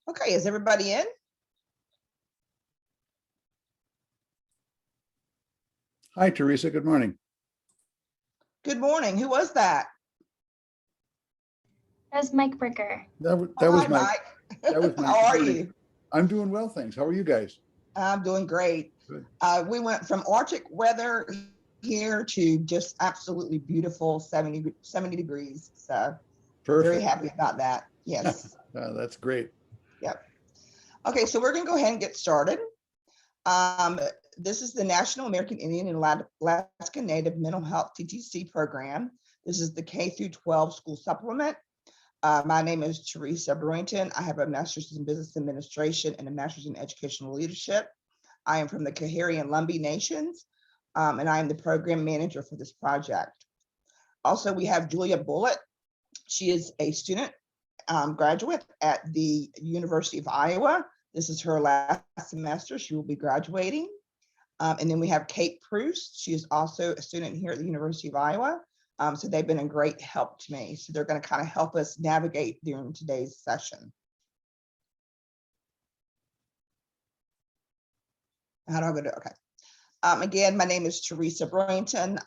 Okay, is everybody in? Hi, Teresa. Good morning. Good morning. Who was that? That's Mike Bricker. That Hi, was my. Mike. That was my. How are you? I'm doing well, thanks. How are you guys? I'm doing great. Good. We went from Arctic weather here to just absolutely beautiful 70 degrees. So Perfect. very happy about that. Yes. That's great. Yep. Okay, so we're going to go ahead and get started. This is the National American Indian and Alaska Native Mental Health TTC program. This is the K-12 school supplement. My name is Teresa Brewington. I have a master's in business administration and a master's in educational leadership. I am from the Kahari and Lumbee Nations, and I am the program manager for this project. Also, we have Julia Bullitt. She is a student graduate at the University of Iowa. This is her last semester. She will be graduating. And then we have Kate Proust. She is also a student here at the University of Iowa. So they've been a great help to me. So they're going to kind of help us navigate during today's session. How do I go to, okay. Again, my name is Teresa Brewington.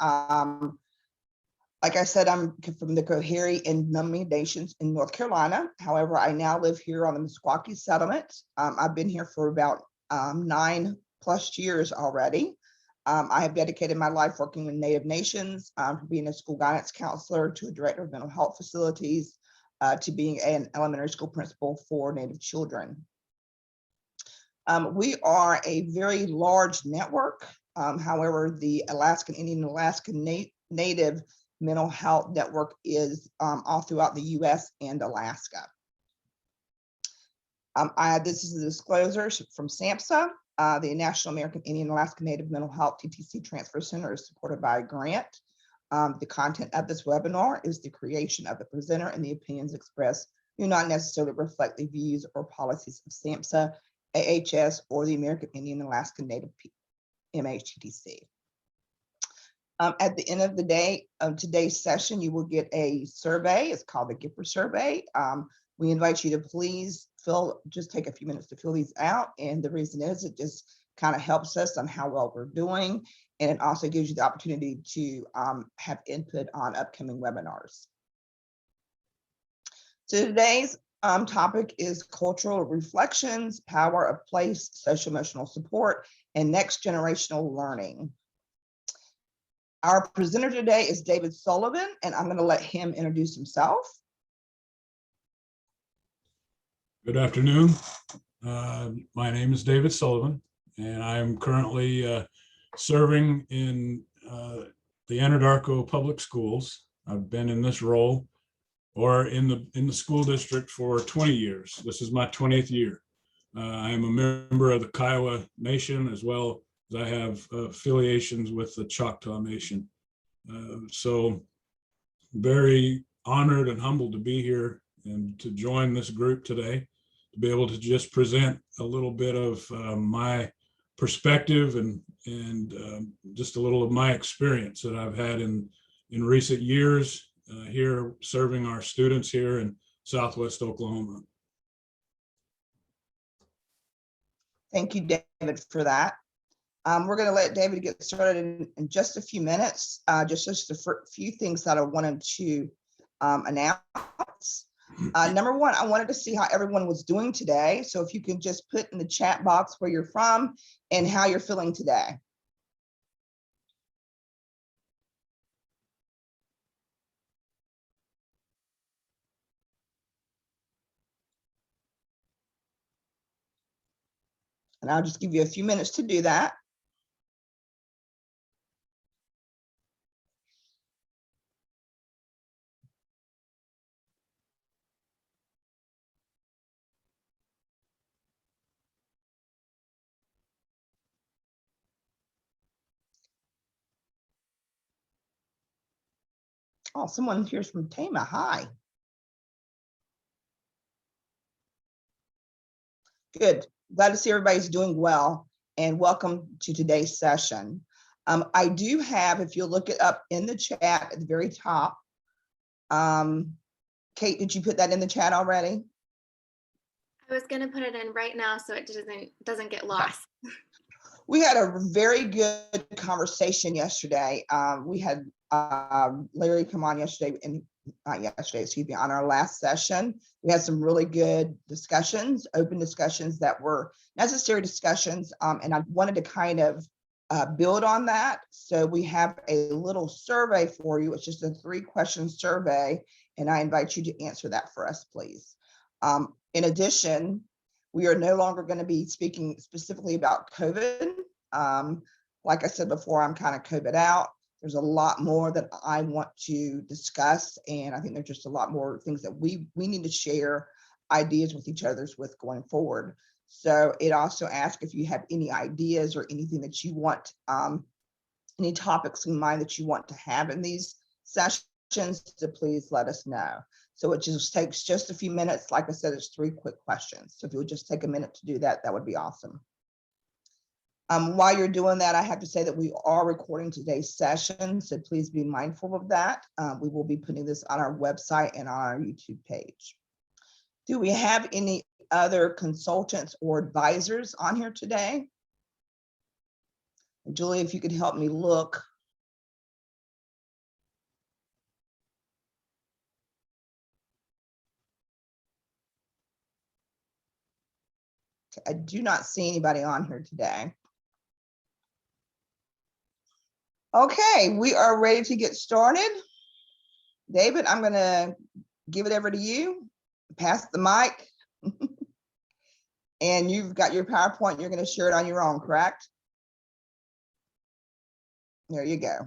Like I said, I'm from the Coheri and Lumbee Nations in North Carolina. However, I now live here on the Meskwaki settlement. I've been here for about 9+ years already. I have dedicated my life working with Native Nations, from being a school guidance counselor to a director of mental health facilities, to being an elementary school principal for Native children. We are a very large network. However, the Alaskan Indian and Alaskan Native mental health network is all throughout the US and Alaska. This is the disclosures from SAMHSA. The National American Indian and Alaska Native Mental Health TTC Transfer Center is supported by a grant. The content of this webinar is the creation of the presenter, and the opinions expressed do not necessarily reflect the views or policies of SAMHSA, AHS, or the American Indian and Alaska Native MHTTC. At the end of the day of today's session, you will get a survey. It's called the Gipper survey. We invite you to please just take a few minutes to fill these out. And the reason is it just kind of helps us on how well we're doing. And it also gives you the opportunity to have input on upcoming webinars. So today's topic is cultural reflections, power of place, social emotional support, and next generational learning. Our presenter today is David Sullivan, and I'm going to let him introduce himself. Good afternoon. My name is David Sullivan, and I am currently serving in the Anadarko Public Schools. I've been in this role or in the school district for 20 years. This is my 20th year. I am a member of the Kiowa Nation, as well as I have affiliations with the Choctaw Nation. So very honored and humbled to be here and to join this group today, to be able to just present a little bit of my perspective and just a little of my experience that I've had in recent years here serving our students here in Southwest Oklahoma. Thank you, David, for that. We're going to let David get started in just a few minutes. Just a few things that I wanted to announce. Number one, I wanted to see how everyone was doing today. So if you can just put in the chat box where you're from and how you're feeling today. And I'll just give you a few minutes to do that. Oh, someone here's from Tama. Hi. Good. Glad to see everybody's doing well, and welcome to today's session. I do have, if you'll look it up in the chat at the very top. Kate, did you put that in the chat already? I was gonna put it in right now so it doesn't get lost. We had a very good conversation yesterday. We had Larry come on yesterday, and not yesterday, excuse me, on our last session. We had some really good discussions, open discussions that were necessary discussions, and I wanted to kind of build on that. So we have a little survey for you. It's just a 3-question survey, and I invite you to answer that for us, please. In addition, we are no longer going to be speaking specifically about COVID. Like I said before, I'm kind of COVID out. There's a lot more that I want to discuss, and I think there's just a lot more things that we need to share ideas with each other with going forward. So it also asks if you have any ideas or anything that you want, any topics in mind that you want to have in these sessions, to please let us know. So it just takes just a few minutes. Like I said, it's 3 quick questions. So if you would just take a minute to do that, that would be awesome. While you're doing that, I have to say that we are recording today's session, so please be mindful of that. We will be putting this on our website and on our YouTube page. Do we have any other consultants or advisors on here today? Julie, if you could help me look. I do not see anybody on here today. Okay, we are ready to get started. David, I'm going to give it over to you. Pass the mic. And you've got your PowerPoint. You're going to share it on your own, correct? There you go.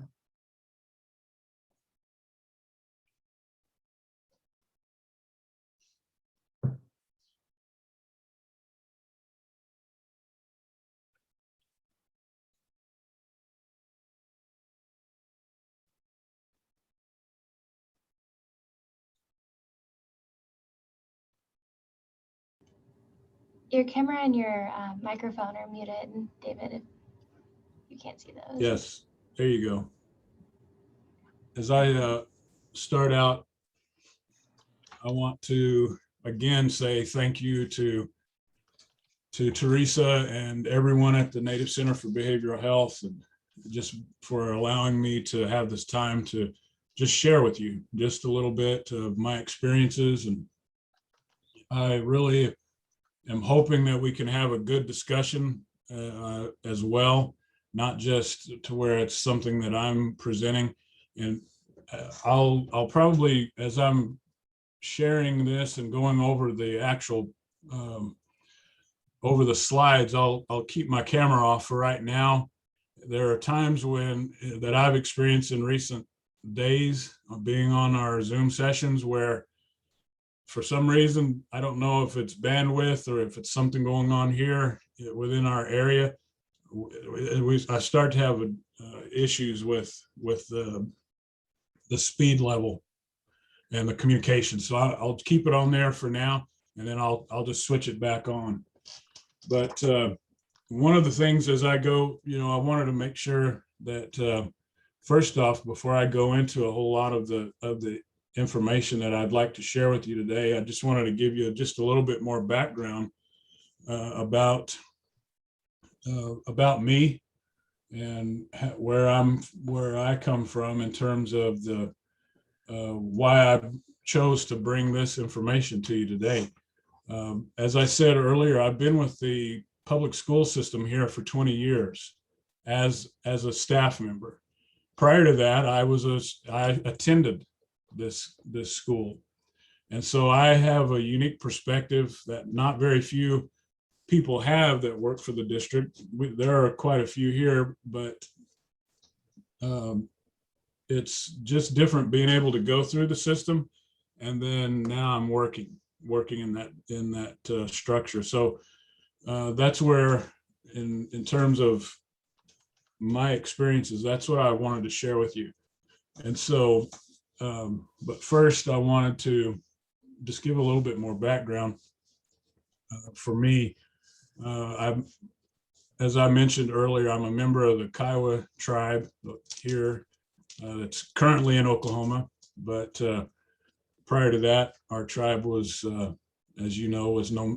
Your camera and your microphone are muted, David, if you can't see those. Yes, there you go. As I start out, I want to again say thank you to Teresa and everyone at the Native Center for Behavioral Health, and just for allowing me to have this time to just share with you just a little bit of my experiences. And I really am hoping that we can have a good discussion as well, not just to where it's something that I'm presenting. And I'll probably, as I'm sharing this and going over the actual over the slides, I'll keep my camera off for right now. There are times that I've experienced in recent days of being on our Zoom sessions where, for some reason, I don't know if it's bandwidth or if it's something going on here within our area, I start to have issues with the speed level and the communication. So I'll keep it on there for now, and then I'll just switch it back on. But one of the things as I go, I wanted to make sure that first off, before I go into a whole lot of the information that I'd like to share with you today, I just wanted to give you just a little bit more background about me and where I come from in terms of the why I chose to bring this information to you today. As I said earlier, I've been with the public school system here for 20 years as a staff member. Prior to that, I attended this school. And so I have a unique perspective that not very few people have that work for the district. There are quite a few here, but it's just different being able to go through the system. And then now I'm working in that structure. So that's where, in terms of my experiences, that's what I wanted to share with you. And so, but first I wanted to just give a little bit more background. For me, as I mentioned earlier, I'm a member of the Kiowa tribe here. It's currently in Oklahoma, but prior to that, our tribe was as you know,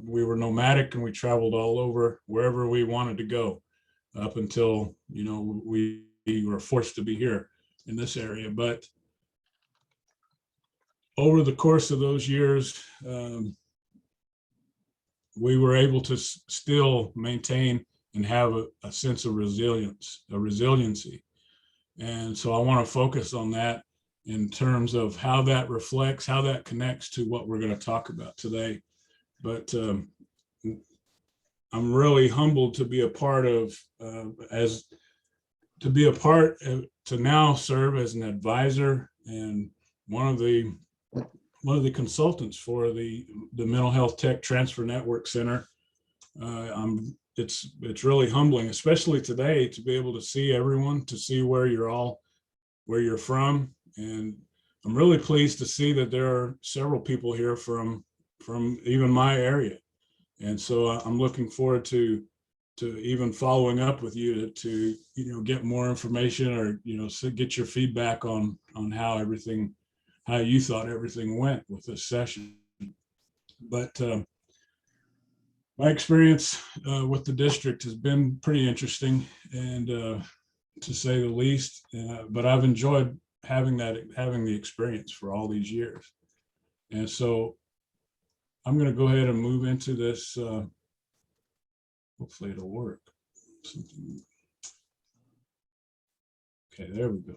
we were nomadic, and we traveled all over wherever we wanted to go up until, we were forced to be here in this area. But over the course of those years, we were able to still maintain and have a sense of resiliency. And so I want to focus on that in terms of how that reflects, how that connects to what we're going to talk about today. But I'm really humbled to be a part of, to now serve as an advisor and one of the consultants for the Mental Health Tech Transfer Network Center. It's really humbling, especially today, to be able to see everyone, to see where you're from. And I'm really pleased to see that there are several people here from even my area. And so I'm looking forward to even following up with you to get more information, or get your feedback on how you thought everything went with this session. But my experience with the district has been pretty interesting, and to say the least. But I've enjoyed having the experience for all these years. And so I'm going to go ahead and move into this. Hopefully it'll work. Okay, there we go.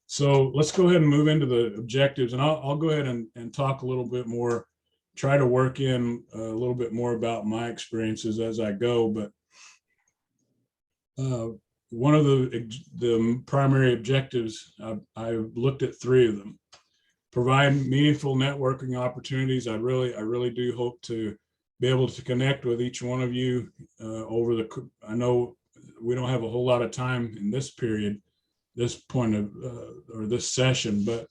So let's go ahead and move into the objectives, and I'll go ahead and talk a little bit more, try to work in a little bit more about my experiences as I go. But one of the primary objectives, I've looked at 3 of them. Provide meaningful networking opportunities. I really do hope to be able to connect with each one of you I know we don't have a whole lot of time in this period, this point of, or this session, but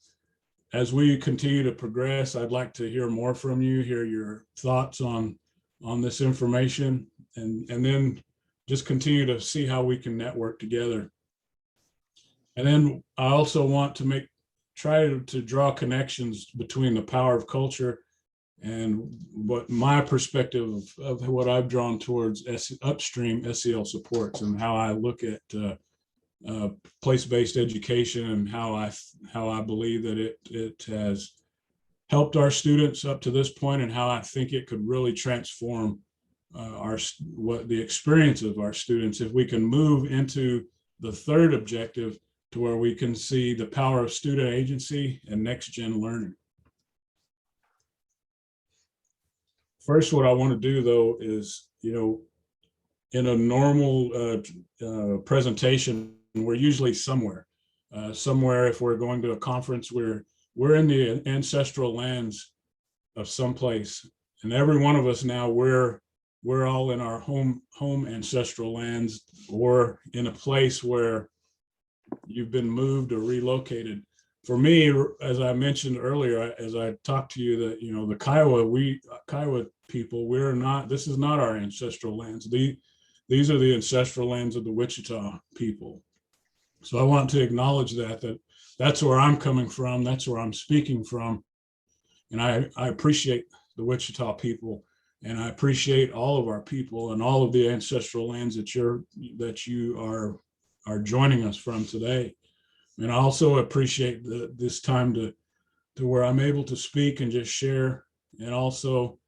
as we continue to progress, I'd like to hear more from you, hear your thoughts on this information, and then just continue to see how we can network together. And then I also want to try to draw connections between the power of culture and what my perspective of what I've drawn towards upstream SEL supports, and how I look at place-based education, and how I believe that it has helped our students up to this point, and how I think it could really transform the experience of our students if we can move into the 3rd objective, to where we can see the power of student agency and next-gen learning. First, what I want to do, though, is, in a normal presentation, we're usually somewhere. If we're going to a conference, we're in the ancestral lands of someplace, and every one of us now, we're all in our home ancestral lands, or in a place where you've been moved or relocated. For me, as I mentioned earlier, as I talked to you, that the Kiowa people, this is not our ancestral lands. These are the ancestral lands of the Wichita people. So I want to acknowledge that's where I'm coming from, that's where I'm speaking from. And I appreciate the Wichita people, and I appreciate all of our people and all of the ancestral lands that you are joining us from today. And I also appreciate this time to where I'm able to speak and just share, and also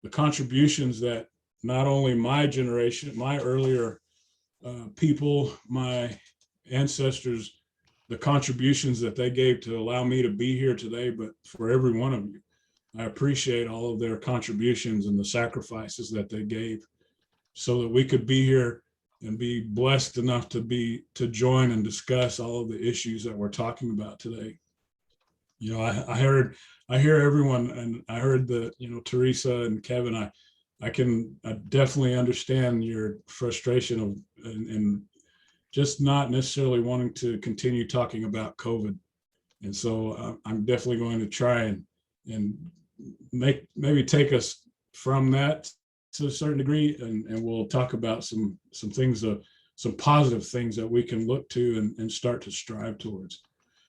the contributions that not only my generation, my earlier people, my ancestors, the contributions that they gave to allow me to be here today, but for every one of you, I appreciate all of their contributions and the sacrifices that they gave, so that we could be here and be blessed enough to join and discuss all of the issues that we're talking about today. I hear everyone, and I heard that, Teresa and Kevin, I definitely understand your frustration of and just not necessarily wanting to continue talking about COVID. And so I'm definitely going to try and maybe take us from that to a certain degree, and we'll talk about some things, some positive things that we can look to and start to strive towards.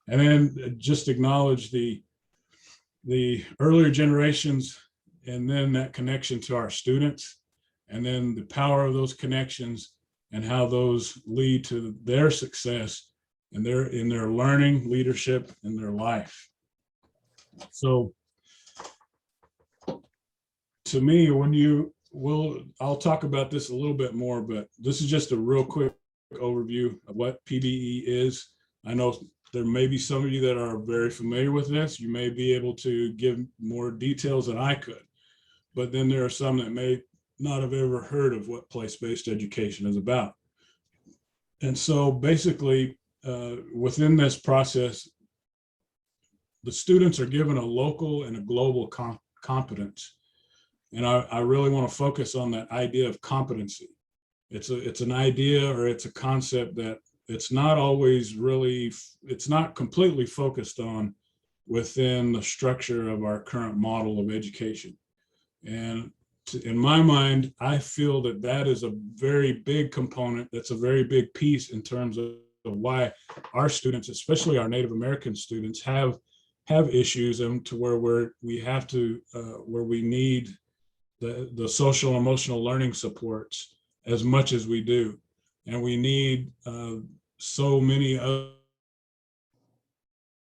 And then just acknowledge the earlier generations and then that connection to our students, and then the power of those connections and how those lead to their success and in their learning, leadership, and their life. So to me, I'll talk about this a little bit more, but this is just a real quick overview of what PBE is. I know there may be some of you that are very familiar with this. You may be able to give more details than I could, but then there are some that may not have ever heard of what place-based education is about. And so basically, within this process, the students are given a local and a global competence. And I really want to focus on that idea of competency. It's an idea, or it's a concept that it's not always really, it's not completely focused on within the structure of our current model of education. And in my mind, I feel that that is a very big component. That's a very big piece in terms of why our students, especially our Native American students, have issues, and to where we have to, where we need the social emotional learning supports as much as we do. And we need so many other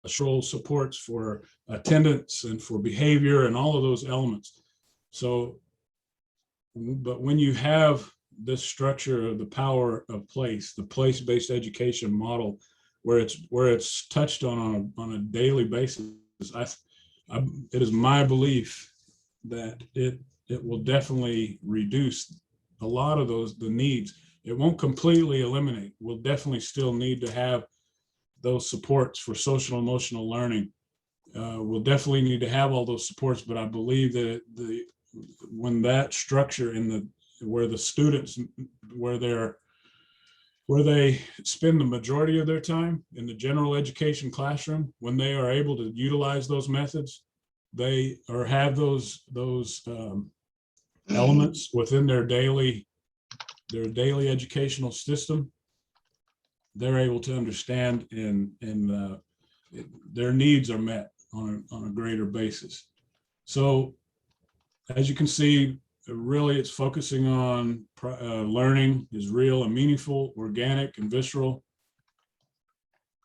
supports for attendance and for behavior and all of those elements. So, but when you have this structure of the power of place, the place-based education model, where it's touched on a daily basis, it is my belief that it will definitely reduce a lot of the needs. It won't completely eliminate. We'll definitely still need to have those supports for social emotional learning. We'll definitely need to have all those supports, but I believe that when that structure where the students, where they spend the majority of their time in the general education classroom, when they are able to utilize those methods, they or have those elements within their daily educational system, they're able to understand and their needs are met on a greater basis. So as you can see, really it's focusing on learning is real and meaningful, organic and visceral.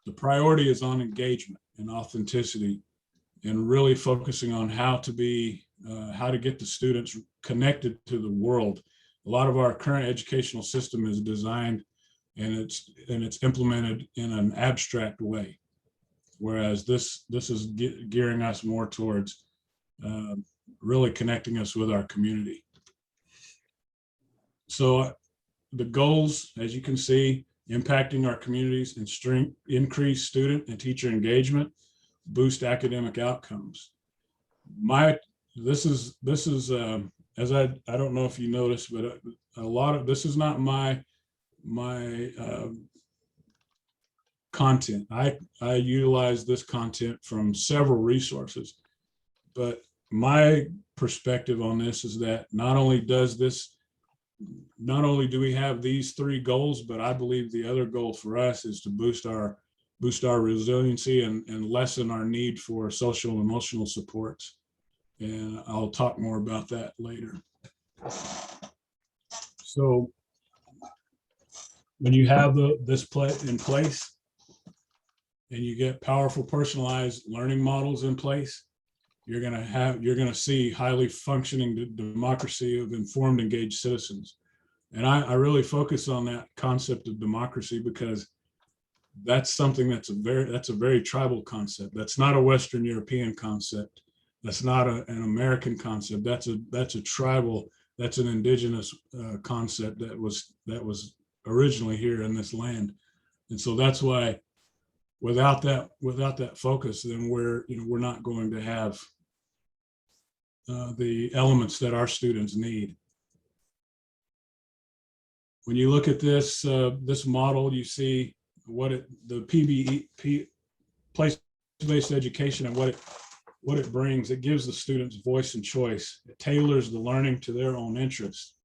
The priority is on engagement and authenticity, and really focusing on how to get the students connected to the world. A lot of our current educational system is designed and it's implemented in an abstract way, whereas this is gearing us more towards really connecting us with our community. So the goals, as you can see, impacting our communities and increase student and teacher engagement, boost academic outcomes. This is as I don't know if you noticed, but a lot of this is not my content. I utilize this content from several resources, but my perspective on this is that not only do we have these three goals, but I believe the other goal for us is to boost our resiliency and lessen our need for social and emotional supports. And I'll talk more about that later. So when you have this in place and you get powerful personalized learning models in place, you're going to see highly functioning democracy of informed, engaged citizens. And I really focus on that concept of democracy because that's something that's a very tribal concept. That's not a Western European concept. That's not an American concept. That's a tribal, that's an indigenous concept that was originally here in this land. And so that's why without that focus, then we're not going to have the elements that our students need. When you look at this model, you see the PBE, place-based education, and what it brings. It gives the students voice and choice. It tailors the learning to their own interests,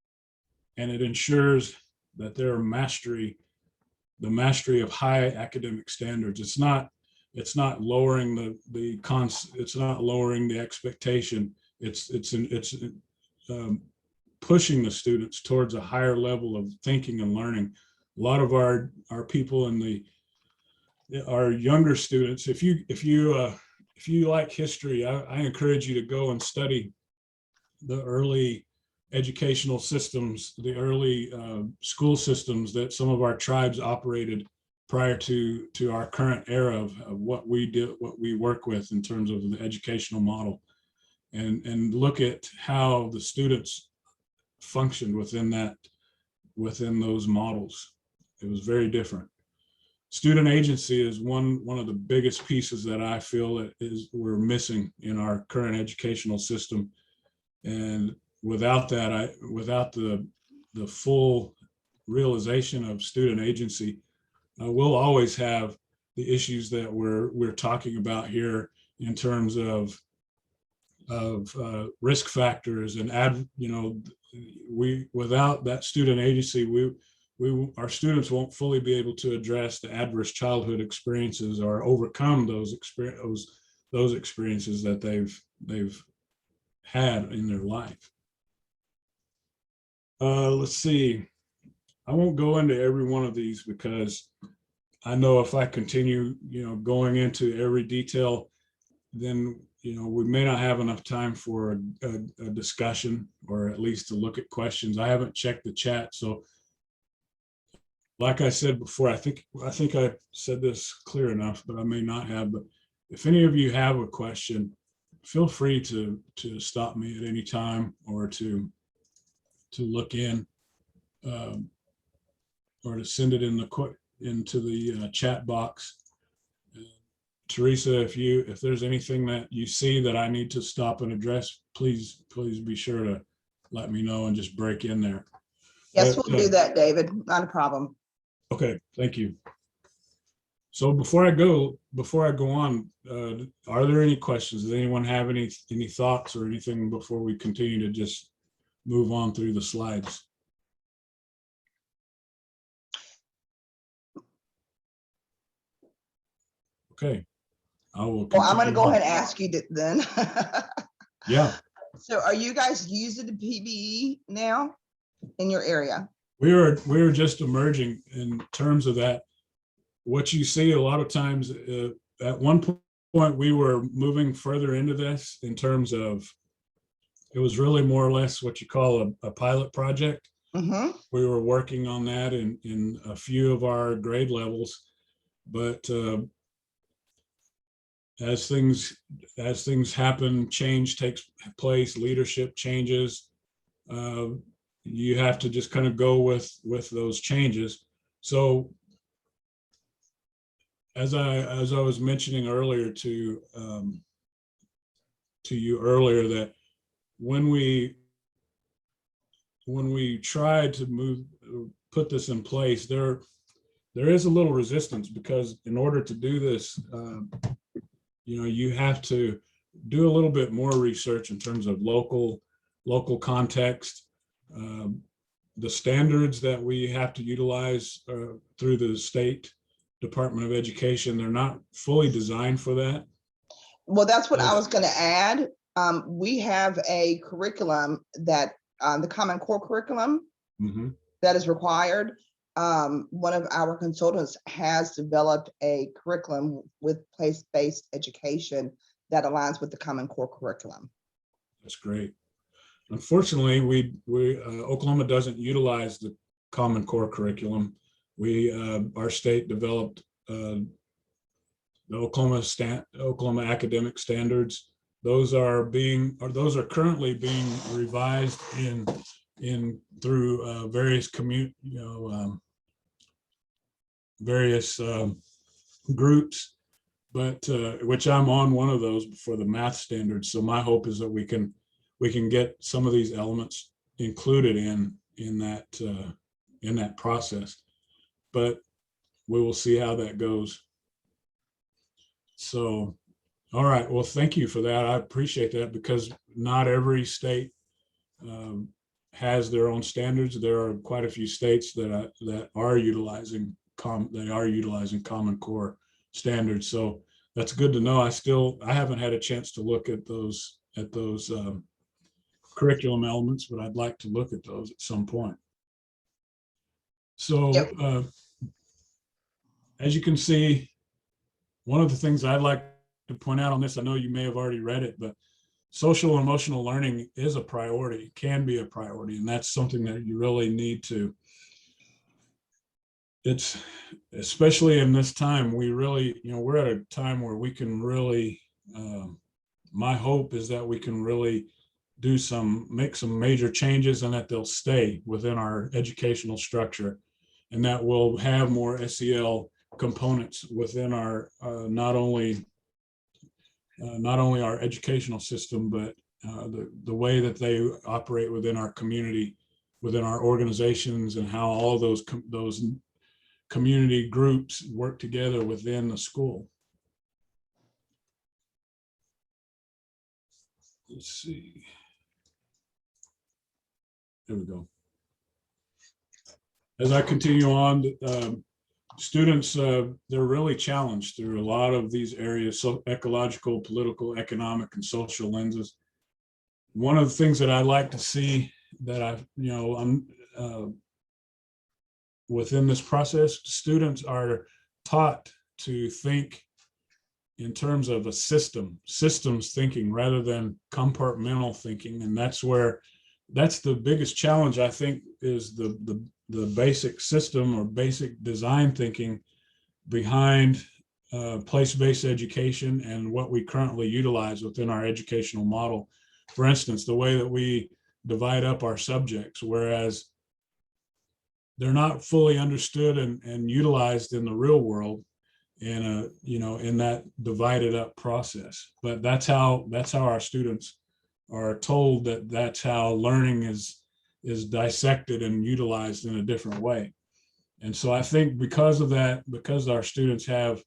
and it ensures that their mastery of high academic standards. It's not lowering it's not lowering the expectation. It's pushing the students towards a higher level of thinking and learning. A lot of our people in our younger students, if you like history, I encourage you to go and study the early educational systems, the early school systems that some of our tribes operated prior to our current era of what we do, what we work with in terms of the educational model, and look at how the students functioned within those models. It was very different. Student agency is one of the biggest pieces that I feel that we're missing in our current educational system. And without that, without the full realization of student agency, we'll always have the issues that we're talking about here in terms of risk factors and without that student agency, our students won't fully be able to address the adverse childhood experiences or overcome those experiences that they've had in their life. Let's see. I won't go into every one of these because I know if I continue, going into every detail, then, we may not have enough time for a discussion, or at least to look at questions. I haven't checked the chat. So like I said before, I think I said this clear enough, but I may not have. But if any of you have a question, feel free to stop me at any time, or to look in, or to send it into the chat box. Teresa, if there's anything that you see that I need to stop and address, please be sure to let me know and just break in there. Yes, But, we'll do that, David. Not a problem. Okay, thank you. So before I go on, are there any questions? Does anyone have any thoughts or anything before we continue to just move on through the slides? Okay, I will. Well, I'm going to continue go on. ahead and ask you then. Yeah, So are you guys using the PBE now in your area? we are just emerging in terms of that. What you see a lot of times, at one point we were moving further into this in terms of, it was really more or less what you call a pilot project. Mm-hmm. We were working on that in a few of our grade levels, but as things happen, change takes place, leadership changes. You have to just kind of go with those changes. So as I was mentioning earlier to you earlier, that when we tried to put this in place, there is a little resistance, because in order to do this, you have to do a little bit more research in terms of local context. The standards that we have to utilize through the state Department of Education, they're not fully designed for that. Well, that's what I was going to add. We have a curriculum that the Common Core curriculum that is required. One of our consultants has developed a curriculum with place-based education that aligns with the Common Core curriculum. That's great. Unfortunately, Oklahoma doesn't utilize the Common Core curriculum. Our state developed the Oklahoma academic standards. Those are currently being revised through various groups, but which I'm on one of those for the math standards. So my hope is that we can get some of these elements included in that process, but we will see how that goes. So, all right. Well, thank you for that. I appreciate that, because not every state has their own standards. There are quite a few states that are utilizing Common Core standards. So that's good to know. I haven't had a chance to look at those curriculum elements, but I'd like to look at those at some point. So Yep. as you can see, one of the things I'd like to point out on this, I know you may have already read it, but social and emotional learning is a priority, can be a priority, and that's something that you really need to. It's especially in this time, we really, we're at a time where we can really, my hope is that we can really make some major changes and that they'll stay within our educational structure, and that we'll have more SEL components within our, not only our educational system, but the way that they operate within our community, within our organizations, and how all those community groups work together within the school. Let's see. There we go. As I continue on, students, they're really challenged through a lot of these areas, so ecological, political, economic, and social lenses. One of the things that I like to see that I'm within this process, students are taught to think in terms of a systems thinking rather than compartmental thinking. And that's the biggest challenge, I think, is the basic system or basic design thinking behind place-based education and what we currently utilize within our educational model. For instance, the way that we divide up our subjects, whereas they're not fully understood and utilized in the real world in that divided up process. But that's how our students are told that's how learning is dissected and utilized in a different way. And so I think because of that, because our students have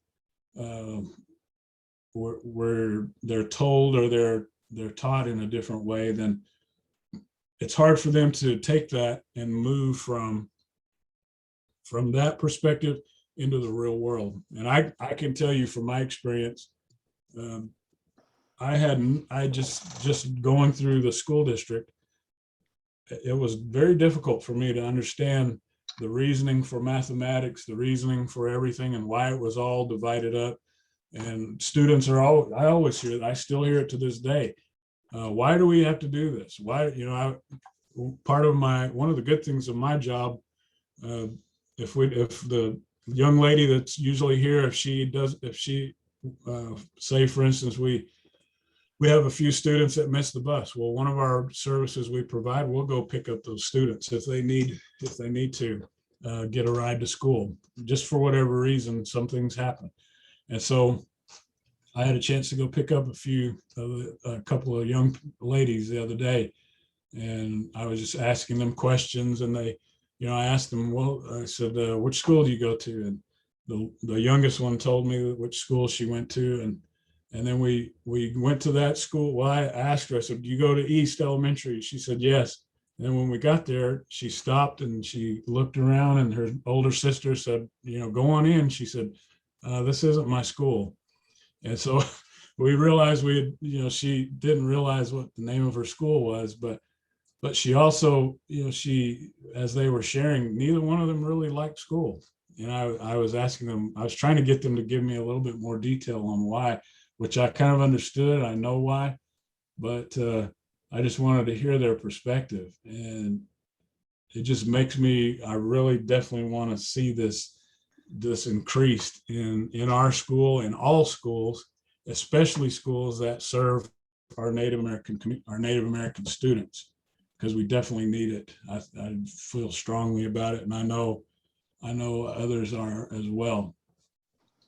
where they're told or they're taught in a different way, then it's hard for them to take that and move from that perspective into the real world. And I can tell you from my experience, I just going through the school district, it was very difficult for me to understand the reasoning for mathematics, the reasoning for everything, and why it was all divided up. And students I always hear it, I still hear it to this day. Why do we have to do this? Why, one of the good things of my job, if the young lady that's usually here, if she say, for instance, we have a few students that miss the bus. Well, one of our services we provide, we'll go pick up those students if they need to get a ride to school. Just for whatever reason, some things happen. And so I had a chance to go pick up a couple of young ladies the other day, and I was just asking them questions, and I asked them, well, I said, which school do you go to? And the youngest one told me which school she went to. And then we went to that school. Well, I asked her, I said, do you go to East Elementary? She said, yes. And then when we got there, she stopped and she looked around, and her older sister said, go on in. She said, this isn't my school. And so we realized she didn't realize what the name of her school was, but she also, as they were sharing, neither one of them really liked school. And I was asking them, I was trying to get them to give me a little bit more detail on why, which I kind of understood. I know why, but I just wanted to hear their perspective. And it just makes me, I really definitely want to see this increased in our school, in all schools, especially schools that serve our Native American students, because we definitely need it. I feel strongly about it, and I know others are as well.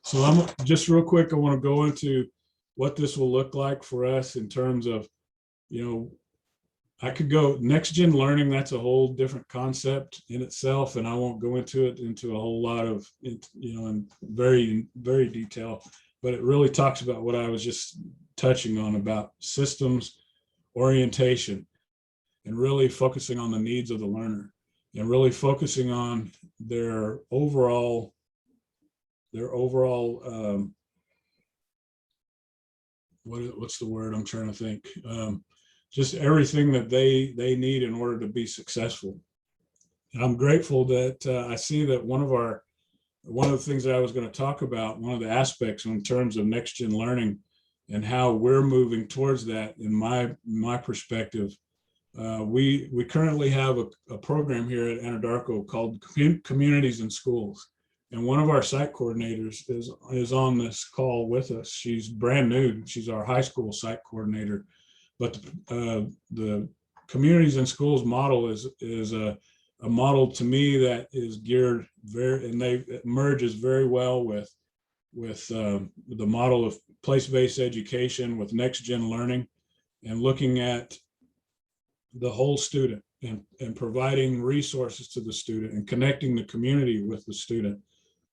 So I'm just real quick, I want to go into what this will look like for us in terms of, I could go next gen learning. That's a whole different concept in itself, and I won't go into a whole lot of, in very, very detail, but it really talks about what I was just touching on about systems orientation, and really focusing on the needs of the learner, and really focusing on their overall what's the word I'm trying to think? just everything that they need in order to be successful. And I'm grateful that I see that one of the things that I was going to talk about, one of the aspects in terms of next gen learning and how we're moving towards that, in my perspective, we currently have a program here at Anadarko called Communities in Schools. And one of our site coordinators is on this call with us. She's brand new. She's our high school site coordinator. But the Communities in Schools model is a model to me that is geared it merges very well with the model of place-based education with next-gen learning, and looking at the whole student and providing resources to the student and connecting the community with the student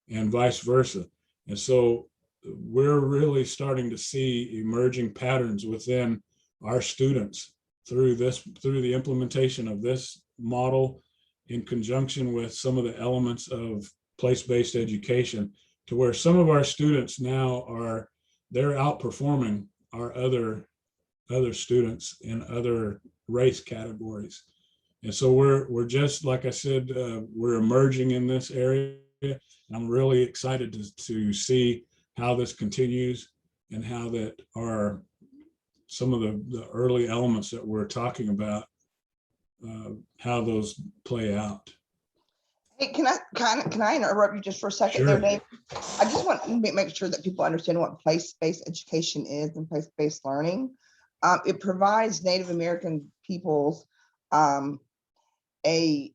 and vice versa. And so we're really starting to see emerging patterns within our students through the implementation of this model in conjunction with some of the elements of place-based education, to where some of our students now they're outperforming our other students in other race categories. And so we're just, like I said, we're emerging in this area. And I'm really excited to see how this continues and how that some of the early elements that we're talking about, how those play out. Hey, can I interrupt you just for a second there, Sure. Dave? I just want to make sure that people understand what place-based education is and place-based learning. It provides Native American peoples a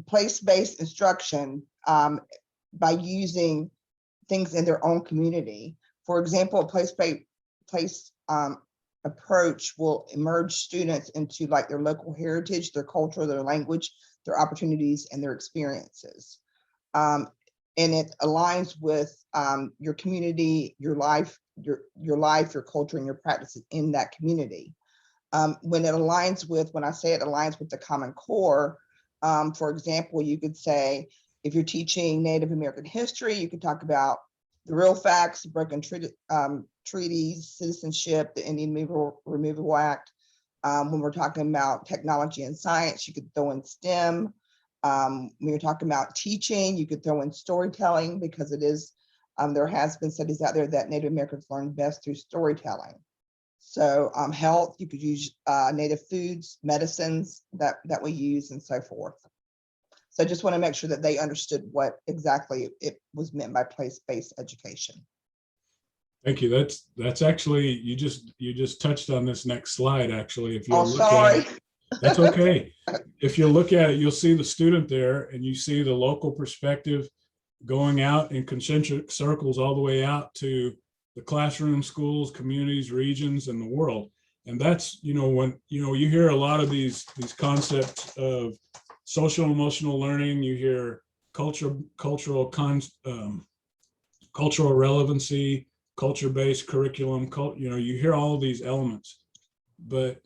place-based instruction by using things in their own community. For example, a place-based approach will immerse students into like their local heritage, their culture, their language, their opportunities, and their experiences. And it aligns with your community, your life, your culture, and your practices in that community. When it aligns with, when I say it aligns with the Common Core, for example, you could say, if you're teaching Native American history, you could talk about the real facts, broken treaties, citizenship, the Indian Removal Act. When we're talking about technology and science, you could throw in STEM. When you're talking about teaching, you could throw in storytelling, because it is, there has been studies out there that Native Americans learn best through storytelling. So health, you could use native foods, medicines that we use, and so forth. So I just want to make sure that they understood what exactly it was meant by place-based education. Thank you. That's actually, you just touched on this next slide, actually. If you Oh, look at sorry. it, that's okay. If you look at it, you'll see the student there, and you see the local perspective going out in concentric circles all the way out to the classroom, schools, communities, regions, and the world. And that's, when, you hear a lot of these concepts of social and emotional learning, you hear cultural relevancy, culture-based curriculum, you hear all of these elements, but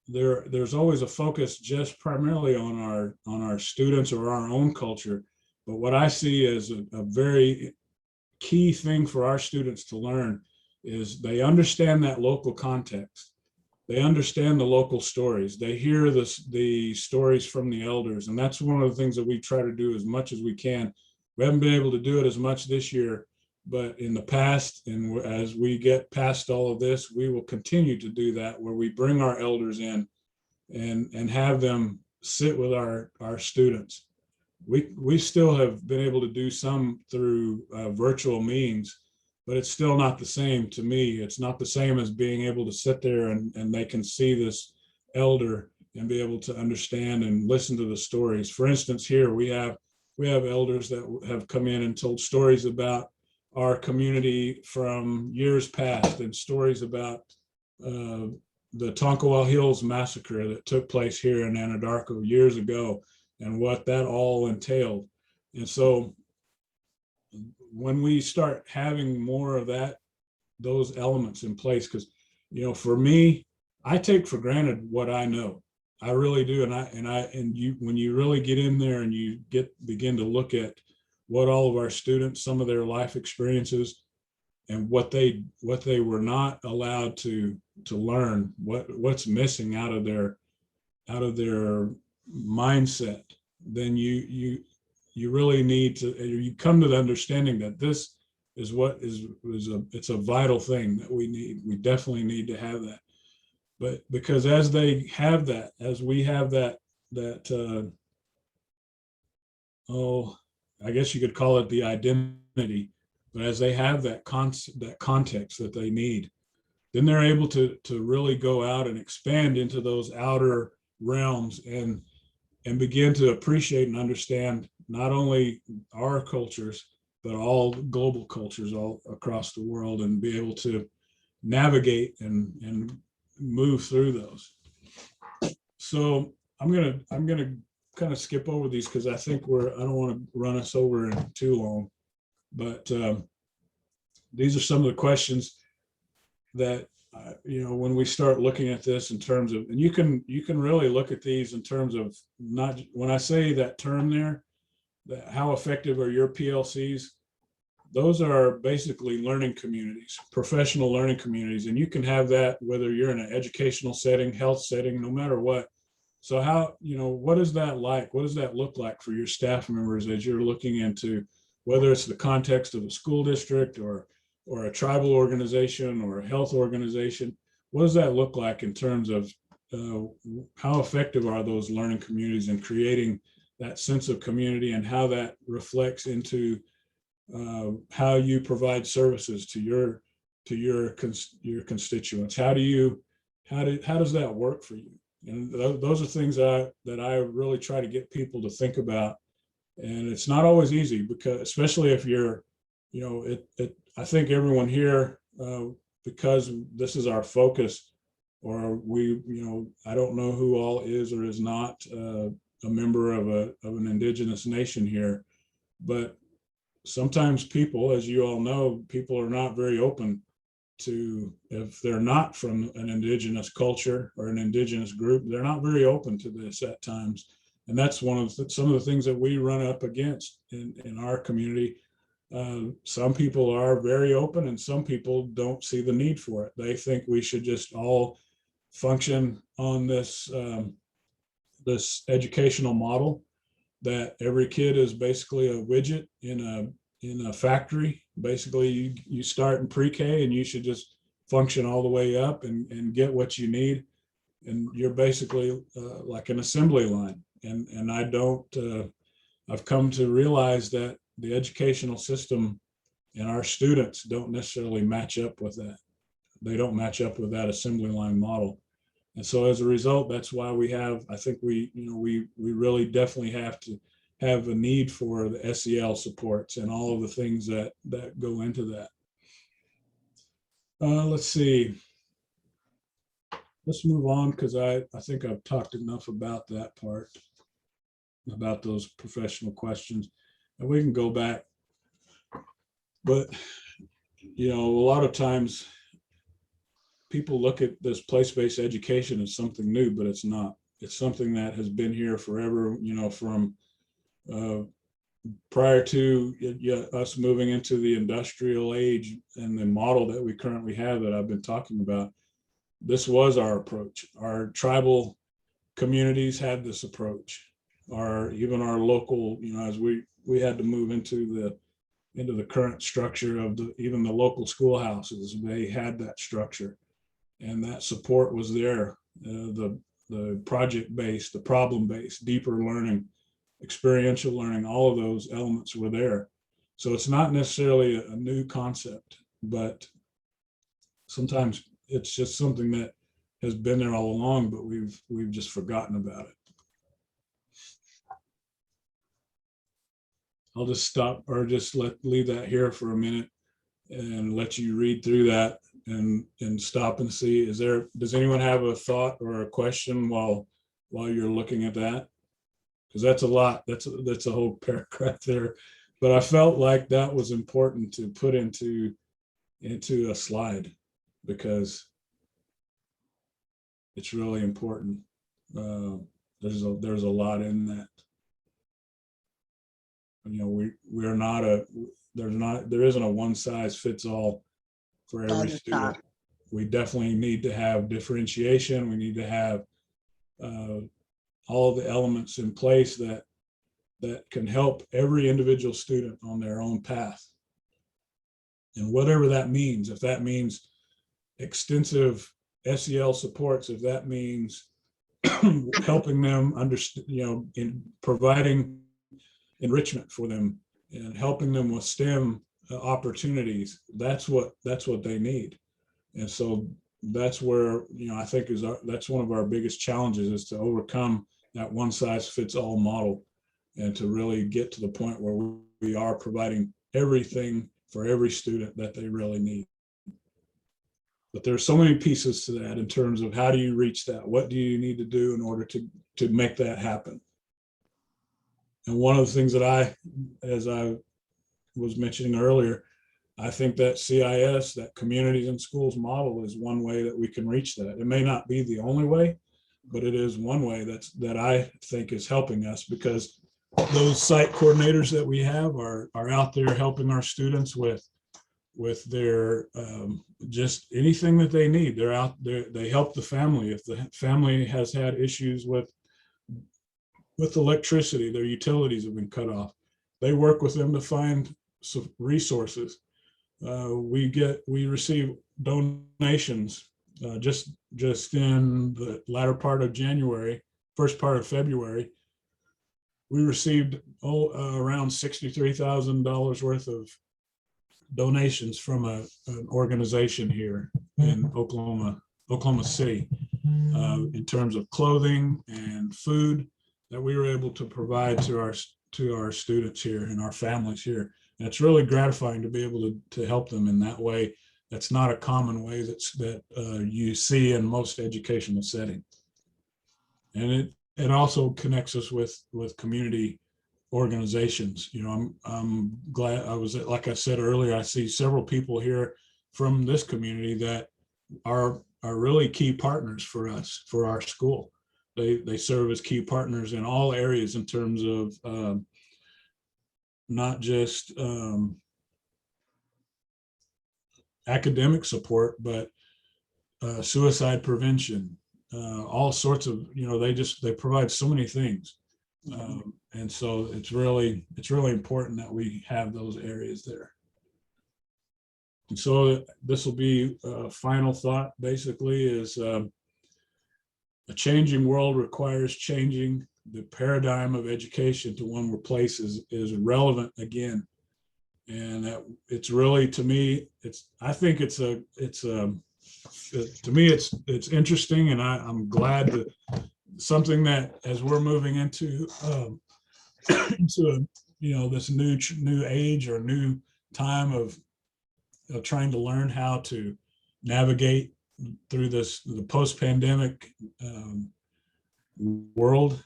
there's always a focus just primarily on our students or our own culture. But what I see as a very key thing for our students to learn is they understand that local context. They understand the local stories. They hear the stories from the elders. And that's one of the things that we try to do as much as we can. We haven't been able to do it as much this year, but in the past, and as we get past all of this, we will continue to do that, where we bring our elders in and have them sit with our students. We still have been able to do some through virtual means, but it's still not the same to me. It's not the same as being able to sit there and they can see this elder and be able to understand and listen to the stories. For instance, here we have elders that have come in and told stories about our community from years past, and stories about the Tonkawa Hills massacre that took place here in Anadarko years ago, and what that all entailed. And so when we start having more of those elements in place, because, for me, I take for granted what I know. I really do. When you really get in there and you begin to look at what all of our students, some of their life experiences, and what they were not allowed to learn what's missing out of their mindset, then you really need to, you come to the understanding that this is what it's a vital thing that we need. We definitely need to have that. But because as they have that, as we have that I guess you could call it the identity, but as they have that context that they need, then they're able to really go out and expand into those outer realms and begin to appreciate and understand not only our cultures, but all global cultures all across the world, and be able to navigate and move through those. So I'm gonna kind of skip over these because I think I don't want to run us over in too long, but these are some of the questions that when we start looking at this in terms of, and you can really look at these in terms of, not when I say that term there, that how effective are your PLCs, those are basically learning communities, professional learning communities, and you can have that whether you're in an educational setting, health setting, no matter what. So how, what is that like? What does that look like for your staff members as you're looking into, whether it's the context of a school district or a tribal organization or a health organization? What does that look like in terms of how effective are those learning communities in creating that sense of community, and how that reflects into how you provide services to your constituents? How does that work for you? And those are things that I really try to get people to think about. And it's not always easy, because especially if you're, I think everyone here, because this is our focus, or I don't know who all is or is not a member of an indigenous nation here, but sometimes people, as you all know, people are not very open to, if they're not from an indigenous culture or an indigenous group, they're not very open to this at times. And that's some of the things that we run up against in our community. Some people are very open, and some people don't see the need for it. They think we should just all function on this educational model, that every kid is basically a widget in a factory. Basically, you start in pre-K and you should just function all the way up and get what you need. And you're basically like an assembly line. And I've come to realize that the educational system and our students don't necessarily match up with that. They don't match up with that assembly line model. And so as a result, that's why I think we really definitely have to have a need for the SEL supports and all of the things that go into that. Let's see. Let's move on, because I think I've talked enough about that part, about those professional questions, and we can go back. But, a lot of times people look at this place-based education as something new, but it's not. It's something that has been here forever, from prior to us moving into the industrial age and the model that we currently have that I've been talking about. This was our approach. Our tribal communities had this approach. Even our local, as we had to move into the current structure of even the local schoolhouses, they had that structure, and that support was there. The project-based, the problem-based, deeper learning, experiential learning, all of those elements were there. So it's not necessarily a new concept, but sometimes it's just something that has been there all along, but we've just forgotten about it. I'll just stop, or just leave that here for a minute and let you read through that and stop and see. Does anyone have a thought or a question while you're looking at that? Because that's a lot. That's a whole paragraph there. But I felt like that was important to put into a slide, because it's really important. There's a lot in that. There isn't a one size fits all for every student. we definitely need to have differentiation. We need to have all the elements in place that can help every individual student on their own path. And whatever that means, if that means extensive SEL supports, if that means helping them understand, in providing enrichment for them and helping them with STEM opportunities, that's what they need. And so that's where, I think that's one of our biggest challenges, is to overcome that one size fits all model and to really get to the point where we are providing everything for every student that they really need. But there's so many pieces to that in terms of how do you reach that? What do you need to do in order to make that happen? And one of the things that as I was mentioning earlier, I think that CIS, that communities and schools model, is one way that we can reach that. It may not be the only way, but it is one way that I think is helping us, because those site coordinators that we have are out there helping our students with their just anything that they need. They're out there, they help the family. If the family has had issues with electricity, their utilities have been cut off, they work with them to find some resources. We receive donations just in the latter part of January, first part of February. We received around $63,000 worth of donations from an organization here in Oklahoma City, in terms of clothing and food that we were able to provide to our students here and our families here. And it's really gratifying to be able to help them in that way. That's not a common way that you see in most educational settings. And it also connects us with community organizations. I'm glad like I said earlier, I see several people here from this community that are really key partners for us, for our school. They serve as key partners in all areas in terms of not just academic support, but suicide prevention, all sorts of, they provide so many things. And so it's really important that we have those areas there. And so this will be a final thought, basically, is a changing world requires changing the paradigm of education to one where place is relevant again. And that it's really, to me, I think to me, it's interesting, and I'm glad that something that, as we're moving into this new age or new time of trying to learn how to navigate through the post-pandemic world,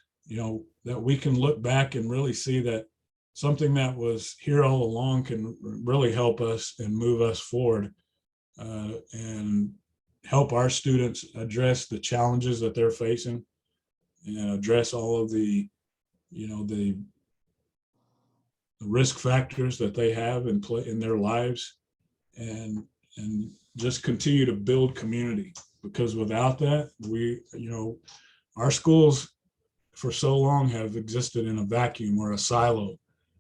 that we can look back and really see that something that was here all along can really help us and move us forward, and help our students address the challenges that they're facing and address all of the risk factors that they have in their lives, and just continue to build community. Because without that, our schools for so long have existed in a vacuum or a silo,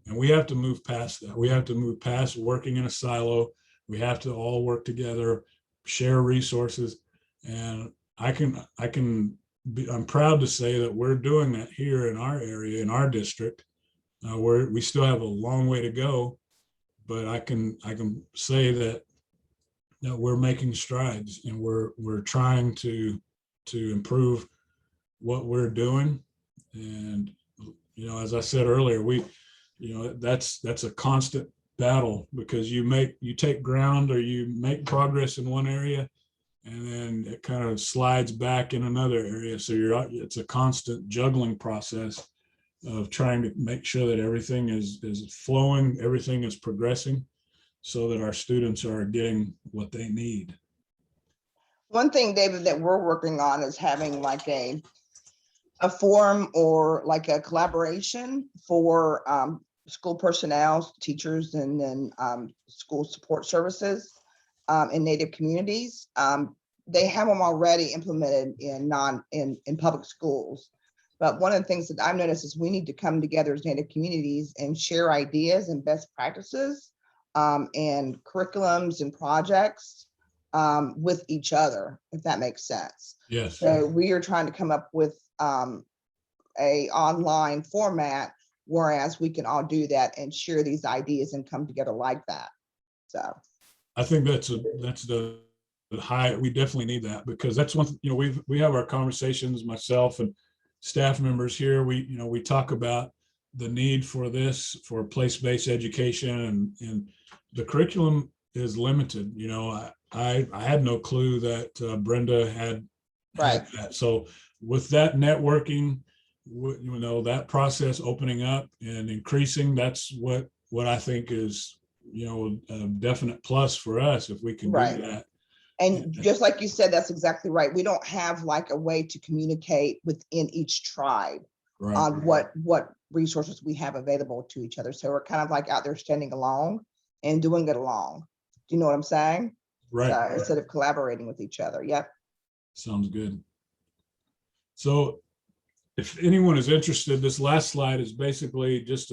and we have to move past that. We have to move past working in a silo. We have to all work together, share resources, and I'm proud to say that we're doing that here in our area, in our district. We still have a long way to go, but I can say that we're making strides, and we're trying to improve what we're doing. And as I said earlier, that's a constant battle, because you take ground or you make progress in one area, and then it kind of slides back in another area. So it's a constant juggling process of trying to make sure that everything is flowing, everything is progressing, so that our students are getting what they need. One thing, David, that we're working on is having like a forum or like a collaboration for school personnel, teachers, and then school support services. in Native communities. They have them already implemented in public schools. But one of the things that I've noticed is we need to come together as Native communities and share ideas and best practices and curriculums and projects with each other, if that makes sense. Yes. So we are trying to come up with a online format, whereas we can all do that and share these ideas and come together like that. So I think that's the high, we definitely need that, because that's one, we have our conversations, myself and staff members here, we talk about the need for this, for place-based education, and the curriculum is limited. I had no clue that Brenda had right. that. So with that networking, that process opening up and increasing, that's what I think is, a definite plus for us if we can do Right. that. And just like you said, that's exactly right. We don't have like a way to communicate within each tribe Right. on what resources we have available to each other. So we're kind of like out there standing alone and doing it alone. Do you know what I'm saying? Right. So instead of collaborating with each other. Yep. Sounds good. So if anyone is interested, this last slide is basically just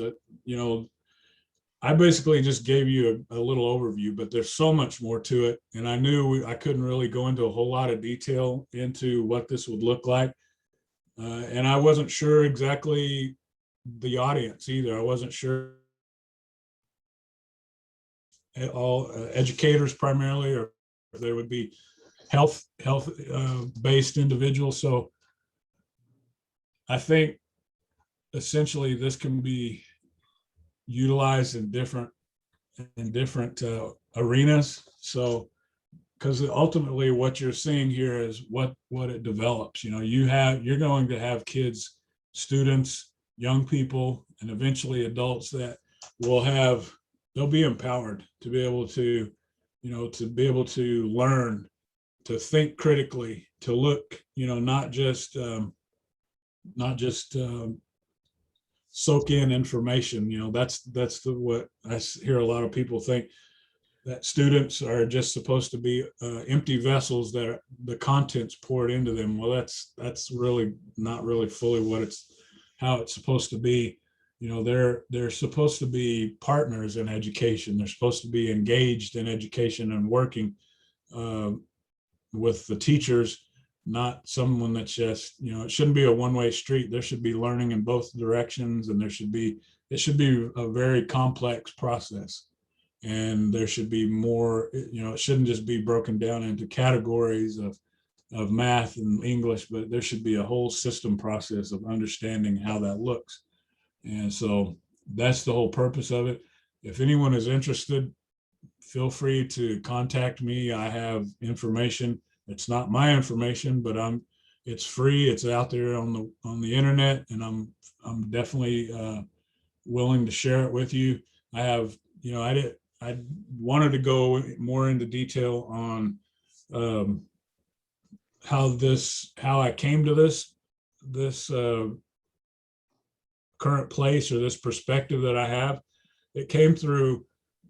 I basically just gave you a little overview, but there's so much more to it. And I knew I couldn't really go into a whole lot of detail into what this would look like. And I wasn't sure exactly the audience either. I wasn't sure all educators primarily, or if there would be health based individuals. So I think essentially this can be utilized in different arenas. So, because ultimately what you're seeing here is what it develops. You're going to have kids, students, young people, and eventually adults that they'll be empowered to be able to, learn, to think critically, to look, not just soak in information. That's what I hear a lot of people think, that students are just supposed to be empty vessels that the content's poured into them. Well, that's really not really fully how it's supposed to be. They're supposed to be partners in education. They're supposed to be engaged in education and working with the teachers, not someone that's just, it shouldn't be a one-way street. There should be learning in both directions, and it should be a very complex process. And there should be more, it shouldn't just be broken down into categories of math and English, but there should be a whole system process of understanding how that looks. And so that's the whole purpose of it. If anyone is interested, feel free to contact me. I have information. It's not my information, but it's free. It's out there on the internet, and I'm definitely willing to share it with you. I have, I wanted to go more into detail on how I came to this current place, or this perspective that I have. It came through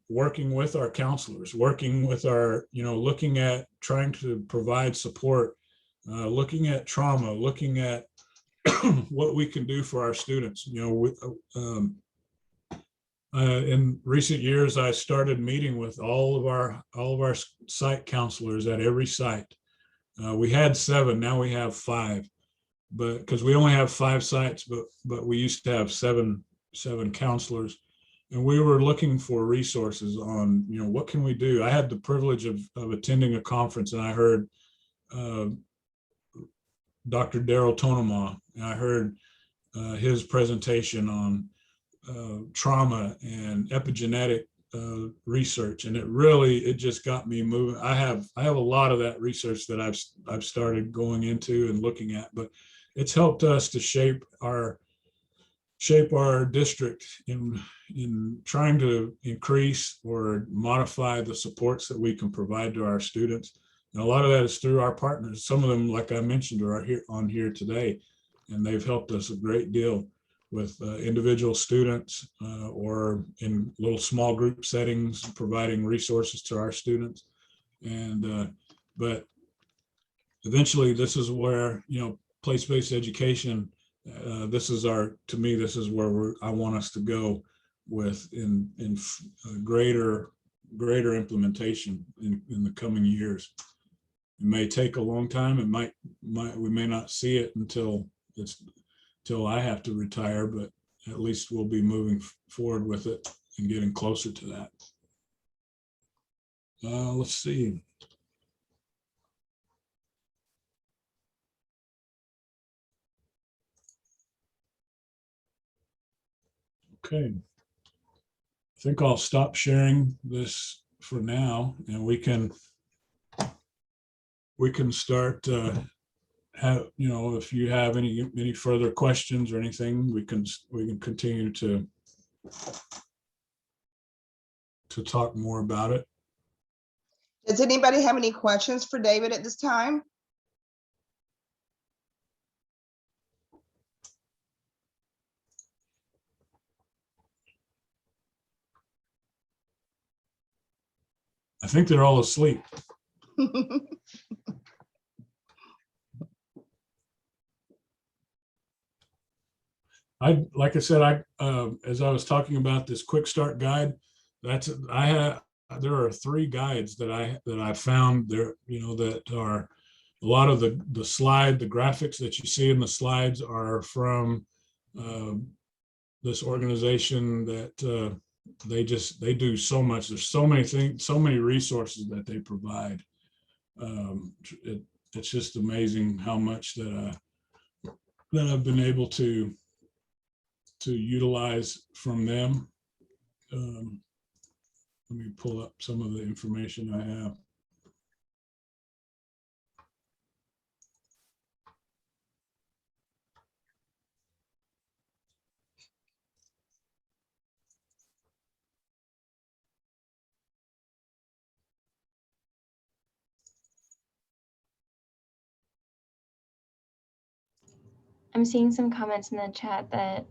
working with our counselors, working with our, looking at trying to provide support, looking at trauma, looking at what we can do for our students. In recent years, I started meeting with all of our site counselors at every site. We had 7, now we have 5, but because we only have 5 sites, but we used to have seven counselors, and we were looking for resources on, what can we do. I had the privilege of attending a conference, and I heard Dr. Daryl Tonemaugh, and I heard his presentation on trauma and epigenetic research, and it just got me moving. I have a lot of that research that I've started going into and looking at, but it's helped us to shape our district in trying to increase or modify the supports that we can provide to our students. And a lot of that is through our partners. Some of them, like I mentioned, are here today, and they've helped us a great deal with individual students or in little small group settings, providing resources to our students. And but eventually, this is where, place-based education. This is to me, this is where I want us to go with in greater implementation in the coming years. It may take a long time. We may not see it until I have to retire, but at least we'll be moving forward with it and getting closer to that. Let's see. Okay. I think I'll stop sharing this for now, and we can start if you have any further questions or anything, we can continue to talk more about it. Does anybody have any questions for David at this time? I think they're all asleep. Like I said, as I was talking about this quick start guide, there are 3 guides that I found there, that are a lot of the graphics that you see in the slides are from this organization that they do so much. There's so many things, so many resources that they provide. It's just amazing how much that I've been able to utilize from them. Let me pull up some of the information I have. I'm seeing some comments in the chat that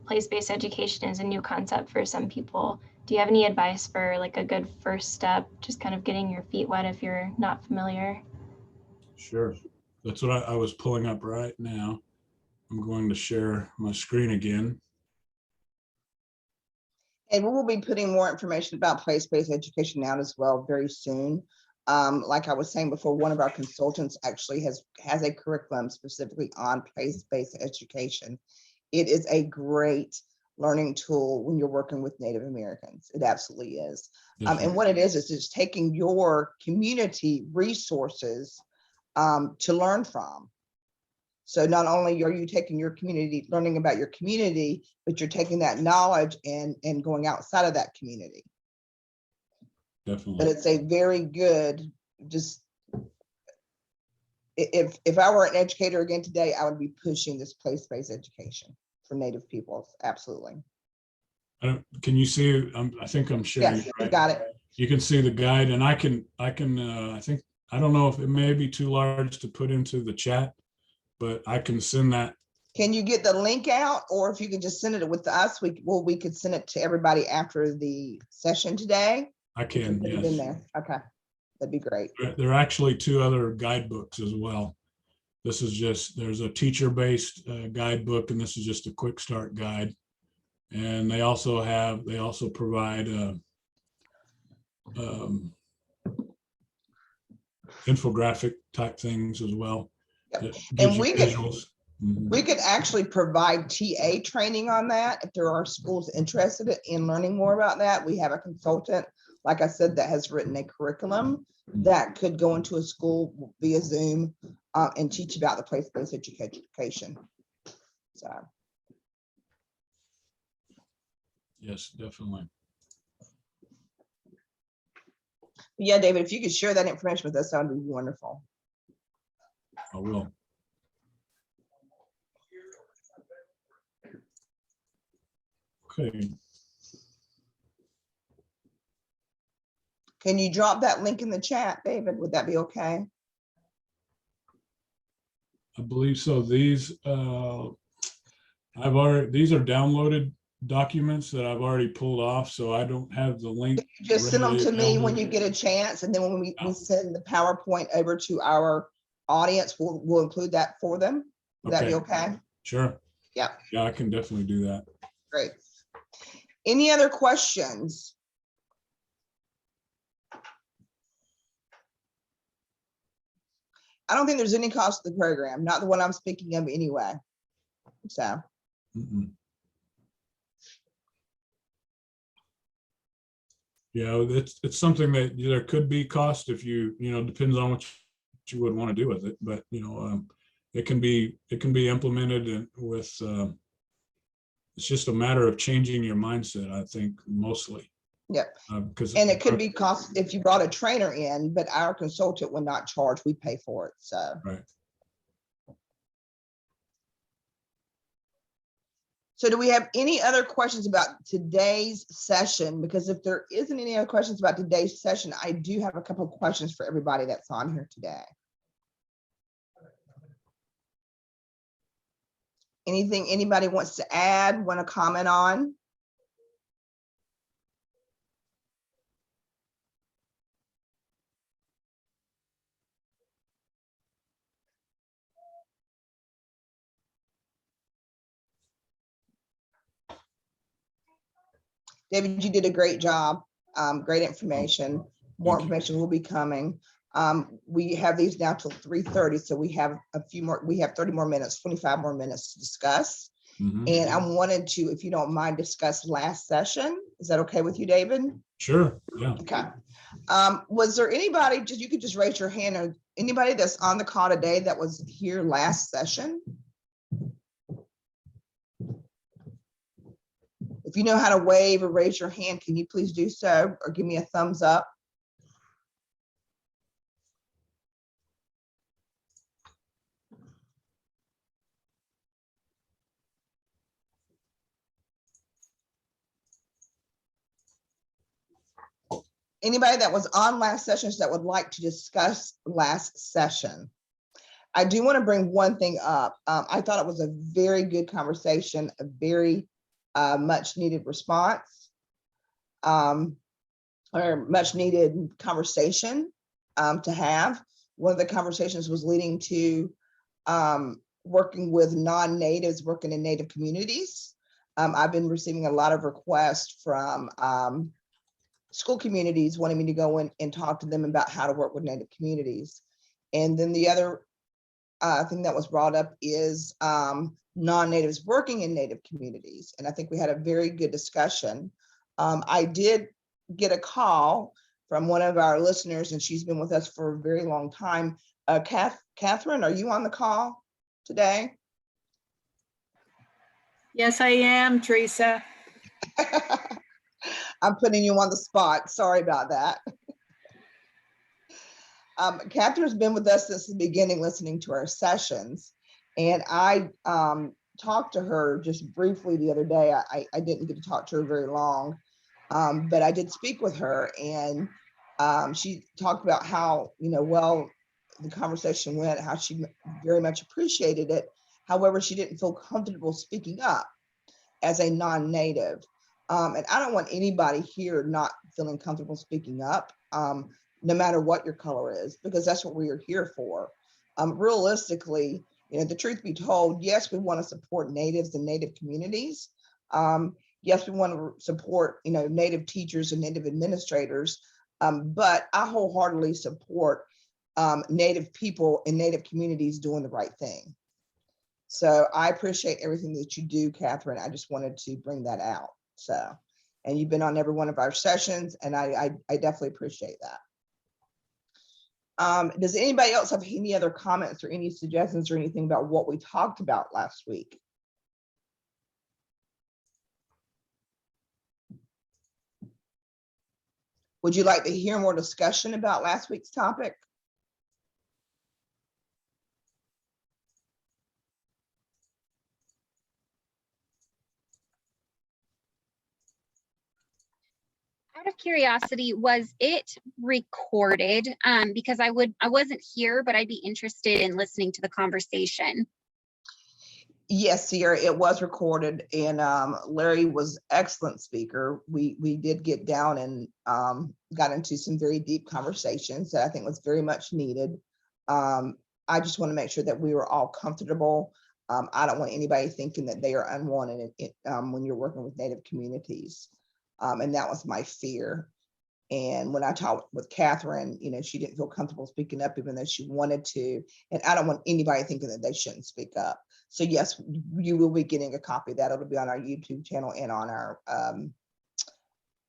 place-based education is a new concept for some people. Do you have any advice for like a good first step, just kind of getting your feet wet if you're not familiar? Sure. That's what I was pulling up right now. I'm going to share my screen again. And we will be putting more information about place-based education out as well very soon. Like I was saying before, one of our consultants actually has a curriculum specifically on place-based education. It is a great learning tool when you're working with Native Americans. It absolutely is. And what it is just taking your community resources to learn from. So not only are you taking your community, learning about your community, but you're taking that knowledge and going outside of that community. Definitely. But it's a very good, just, if I were an educator again today, I would be pushing this place-based education for Native peoples. Absolutely. Can you see? I think I'm sharing. Yes, it you right. got it. You can see the guide, and I think I don't know if it may be too large to put into the chat, but I can send that. Can you get the link out, or if you can just send it with us, we could send it to everybody after the session today. I can, Put it yes. in there. Okay, that'd be great. There are actually 2 other guidebooks as well. This is there's a teacher-based guidebook, and this is just a quick start guide. And they also provide infographic type things as well. Yep. And we Mm-hmm. could actually provide TA training on that. If there are schools interested in learning more about that, we have a consultant, like I said, that has written a curriculum that could go into a school via Zoom and teach about the place-based education. So. Yes, definitely. Yeah, David, if you could share that information with us, that would be wonderful. I will. Okay. Can you drop that link in the chat, David? Would that be okay? I believe so. These these are downloaded documents that I've already pulled off, so I don't have the link. Just send them readily to me when available. you get a chance, and then when we Yeah. send the PowerPoint over to our audience, we'll include that for them. Would that be okay? Sure. Yeah. Yeah, I can definitely do that. Great. Any other questions? I don't think there's any cost to the program, not the one I'm speaking of anyway. So, Mm-mm. Yeah, it's something that there could be cost if you know, depends on what you would want to do with it, but you know, it can be implemented and with it's just a matter of changing your mindset, I think, mostly. yep. Because And it could be cost if you brought a trainer in, but our consultant would not charge, we pay for it, so. right. So do we have any other questions about today's session? Because if there isn't any other questions about today's session, I do have a couple of questions for everybody that's on here today. Anything anybody wants to add, want to comment on? David, you did a great job. Great information. More Thank you. information will be coming. We have these now till 3:30, so we have a few more, we have 30 more minutes, 25 more minutes to discuss. Mhm. And I wanted to, if you don't mind, discuss last session. Is that okay with you, David? Sure. Yeah. Okay. Was there anybody, just you could just raise your hand, or anybody that's on the call today that was here last session? If you know how to wave or raise your hand, can you please do so, or give me a thumbs up? Anybody that was on last sessions that would like to discuss last session? I do want to bring one thing up. I thought it was a very good conversation, a very much needed response, or much needed conversation to have. One of the conversations was leading to working with non-natives working in Native communities. I've been receiving a lot of requests from school communities wanting me to go in and talk to them about how to work with Native communities. And then the other thing that was brought up is non-natives working in Native communities. And I think we had a very good discussion. I did get a call from one of our listeners, and she's been with us for a very long time. Catherine, are you on the call today? Yes, I am, Teresa. I'm putting you on the spot. Sorry about that. Catherine's been with us since the beginning, listening to our sessions. And I talked to her just briefly the other day. I didn't get to talk to her very long, but I did speak with her, and she talked about how, well, the conversation went, how she very much appreciated it. However, she didn't feel comfortable speaking up as a non-native. And I don't want anybody here not feeling comfortable speaking up, no matter what your color is, because that's what we are here for. Realistically, the truth be told, yes, we want to support natives and Native communities. Yes, we want to support, Native teachers and Native administrators, but I wholeheartedly support Native people in Native communities doing the right thing. So I appreciate everything that you do, Catherine. I just wanted to bring that out. So, and you've been on every one of our sessions, and I definitely appreciate that. Does anybody else have any other comments or any suggestions or anything about what we talked about last week? Would you like to hear more discussion about last week's topic? Out of curiosity, was it recorded? Because I wasn't here, but I'd be interested in listening to the conversation. Yes, Sierra, it was recorded, and Larry was excellent speaker. We did get down and got into some very deep conversations that I think was very much needed. I just want to make sure that we were all comfortable. I don't want anybody thinking that they are unwanted when you're working with Native communities, and that was my fear. And when I talked with Catherine, you know, she didn't feel comfortable speaking up, even though she wanted to. And I don't want anybody thinking that they shouldn't speak up. So yes, you will be getting a copy of that. It'll be on our YouTube channel and on our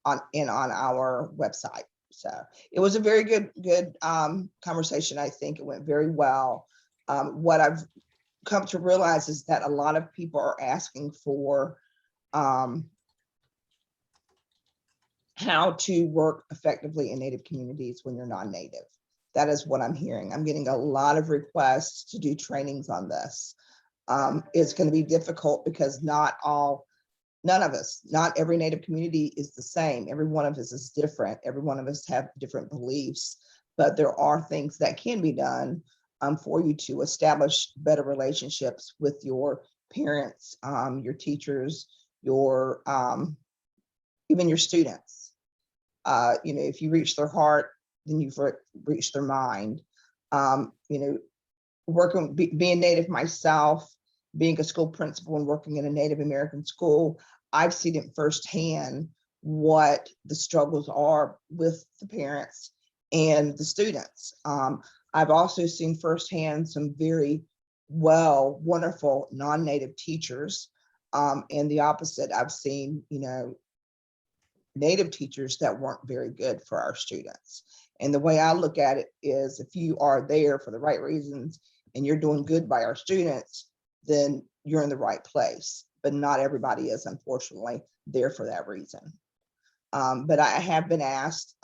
on our website. So it was a very good conversation. I think it went very well. What I've come to realize is that a lot of people are asking for how to work effectively in Native communities when you're non-Native. That is what I'm hearing. I'm getting a lot of requests to do trainings on this. It's going to be difficult because not every Native community is the same. Every one of us is different. Every one of us have different beliefs, but there are things that can be done for you to establish better relationships with your parents, your teachers, your even your students. You know, if you reach their heart, then you've reached their mind. You know, being Native myself, being a school principal and working in a Native American school, I've seen it firsthand what the struggles are with the parents and the students. I've also seen firsthand some very wonderful non-Native teachers, and the opposite. I've seen, you know, Native teachers that weren't very good for our students. And the way I look at it is, if you are there for the right reasons and you're doing good by our students, then you're in the right place. But not everybody is, unfortunately, there for that reason. But I have been asked,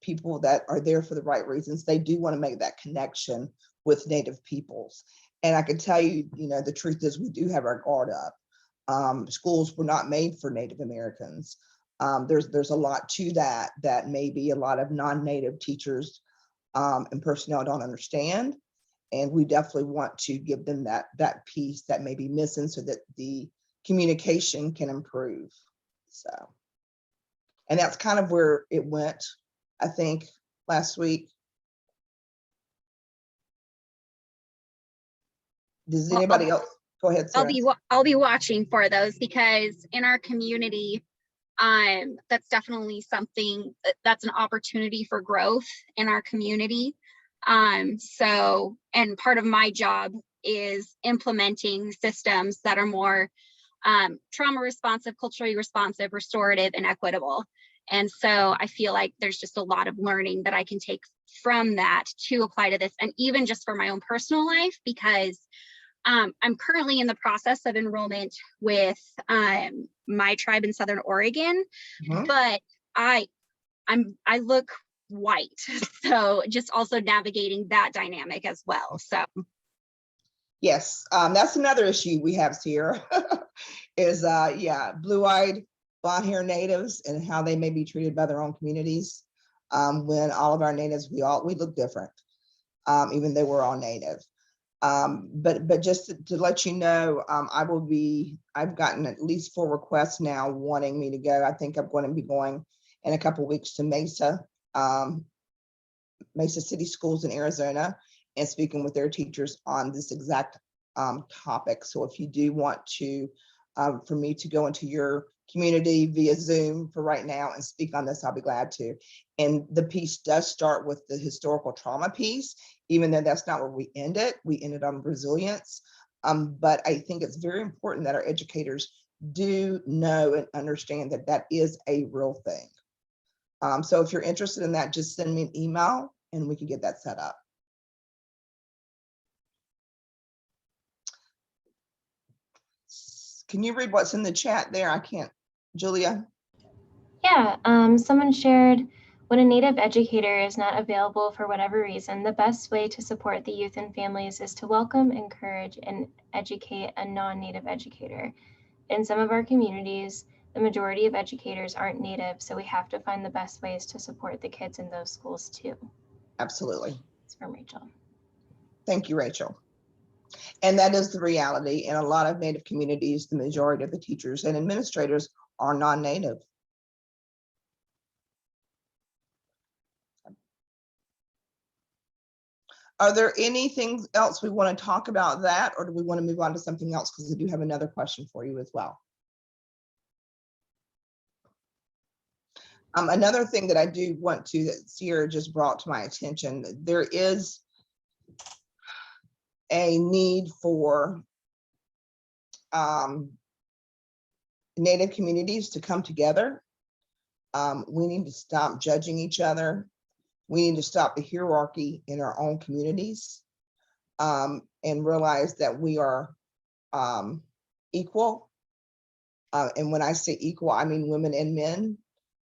people that are there for the right reasons, they do want to make that connection with Native peoples. And I can tell you, you know, the truth is we do have our guard up. Schools were not made for Native Americans. There's a lot to that maybe a lot of non-Native teachers and personnel don't understand. And we definitely want to give them that piece that may be missing so that the communication can improve. So, and that's kind of where it went, I think, last week. Does anybody else? Go ahead, Sarah. I'll be watching for those, because in our community, that's definitely something that's an opportunity for growth in our community. So, and part of my job is implementing systems that are more trauma responsive, culturally responsive, restorative, and equitable. And so I feel like there's just a lot of learning that I can take from that to apply to this, and even just for my own personal life, because I'm currently in the process of enrollment with my tribe in Southern Oregon, but I look white, so just also navigating that dynamic as well. So yes, that's another issue we have here is blue-eyed, blonde-haired natives and how they may be treated by their own communities. When all of our natives, we look different, even though we're all native. But just to let you know, I've gotten at least 4 requests now wanting me to go. I think I'm going to be going in a couple of weeks to Mesa City Schools in Arizona and speaking with their teachers on this exact topic. So if you do want to, for me to go into your community via Zoom for right now and speak on this, I'll be glad to. And the piece does start with the historical trauma piece, even though that's not where we end it. We ended on resilience. But I think it's very important that our educators do know and understand that that is a real thing. So if you're interested in that, just send me an email and we can get that set up. Can you read what's in the chat there? I can't, Julia. Yeah, someone shared, when a Native educator is not available for whatever reason, the best way to support the youth and families is to welcome, encourage, and educate a non-Native educator. In some of our communities, the majority of educators aren't Native, so we have to find the best ways to support the kids in those schools too. Absolutely. It's from Rachel. Thank you, Rachel. And that is the reality. In a lot of Native communities, the majority of the teachers and administrators are non-Native. Are there anything else we want to talk about that, or do we want to move on to something else? Because I do have another question for you as well. Another thing that I do want to, that Sierra just brought to my attention, there is a need for Native communities to come together. We need to stop judging each other. We need to stop the hierarchy in our own communities, and realize that we are equal. And when I say equal, I mean women and men.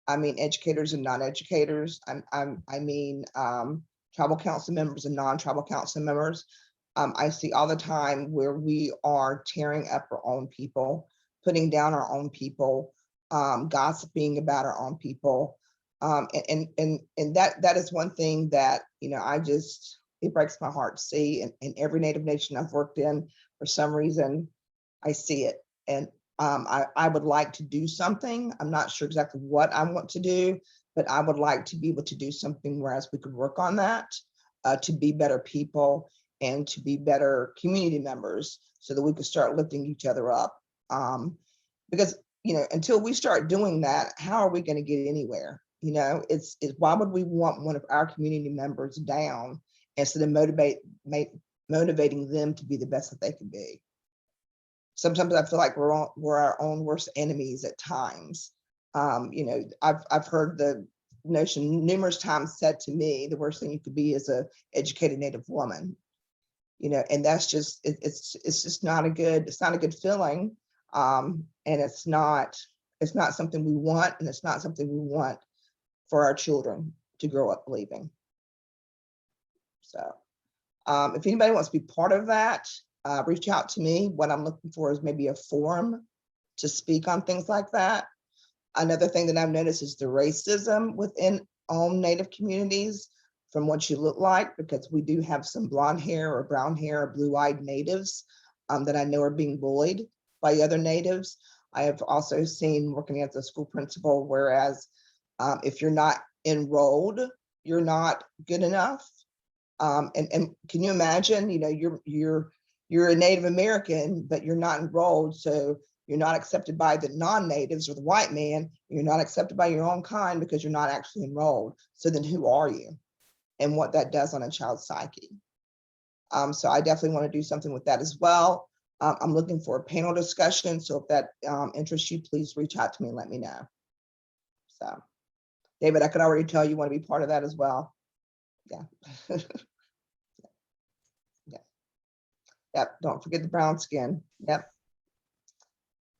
I mean educators and non-educators. I mean tribal council members and non-tribal council members. I see all the time where we are tearing up our own people, putting down our own people, gossiping about our own people. And that is one thing that, you know, it breaks my heart to see. And in every Native nation I've worked in, for some reason, I see it. And I would like to do something. I'm not sure exactly what I want to do, but I would like to be able to do something whereas we could work on that, to be better people and to be better community members, so that we could start lifting each other up. Because, you know, until we start doing that, how are we going to get anywhere? You know, it's why would we want one of our community members down instead of motivating them to be the best that they can be? Sometimes I feel like we're our own worst enemies at times. You know, I've heard the notion numerous times said to me, the worst thing you could be is a educated Native woman. You know, and that's just, it's just not a good feeling. And it's not something we want, and it's not something we want for our children to grow up believing. So if anybody wants to be part of that, reach out to me. What I'm looking for is maybe a forum to speak on things like that. Another thing that I've noticed is the racism within Native communities from what you look like, because we do have some blonde hair or brown hair or blue-eyed Natives that I know are being bullied by other Natives. I have also seen, working as a school principal, whereas if you're not enrolled, you're not good enough. And can you imagine, you know, you're a Native American, but you're not enrolled, so you're not accepted by the non-Natives or the white man. You're not accepted by your own kind because you're not actually enrolled. So then who are you? And what that does on a child's psyche. So I definitely want to do something with that as well. I'm looking for a panel discussion. So if that interests you, please reach out to me and let me know. So David, I could already tell you want to be part of that as well. Yeah. Yeah. Yep. Don't forget the brown skin. Yep.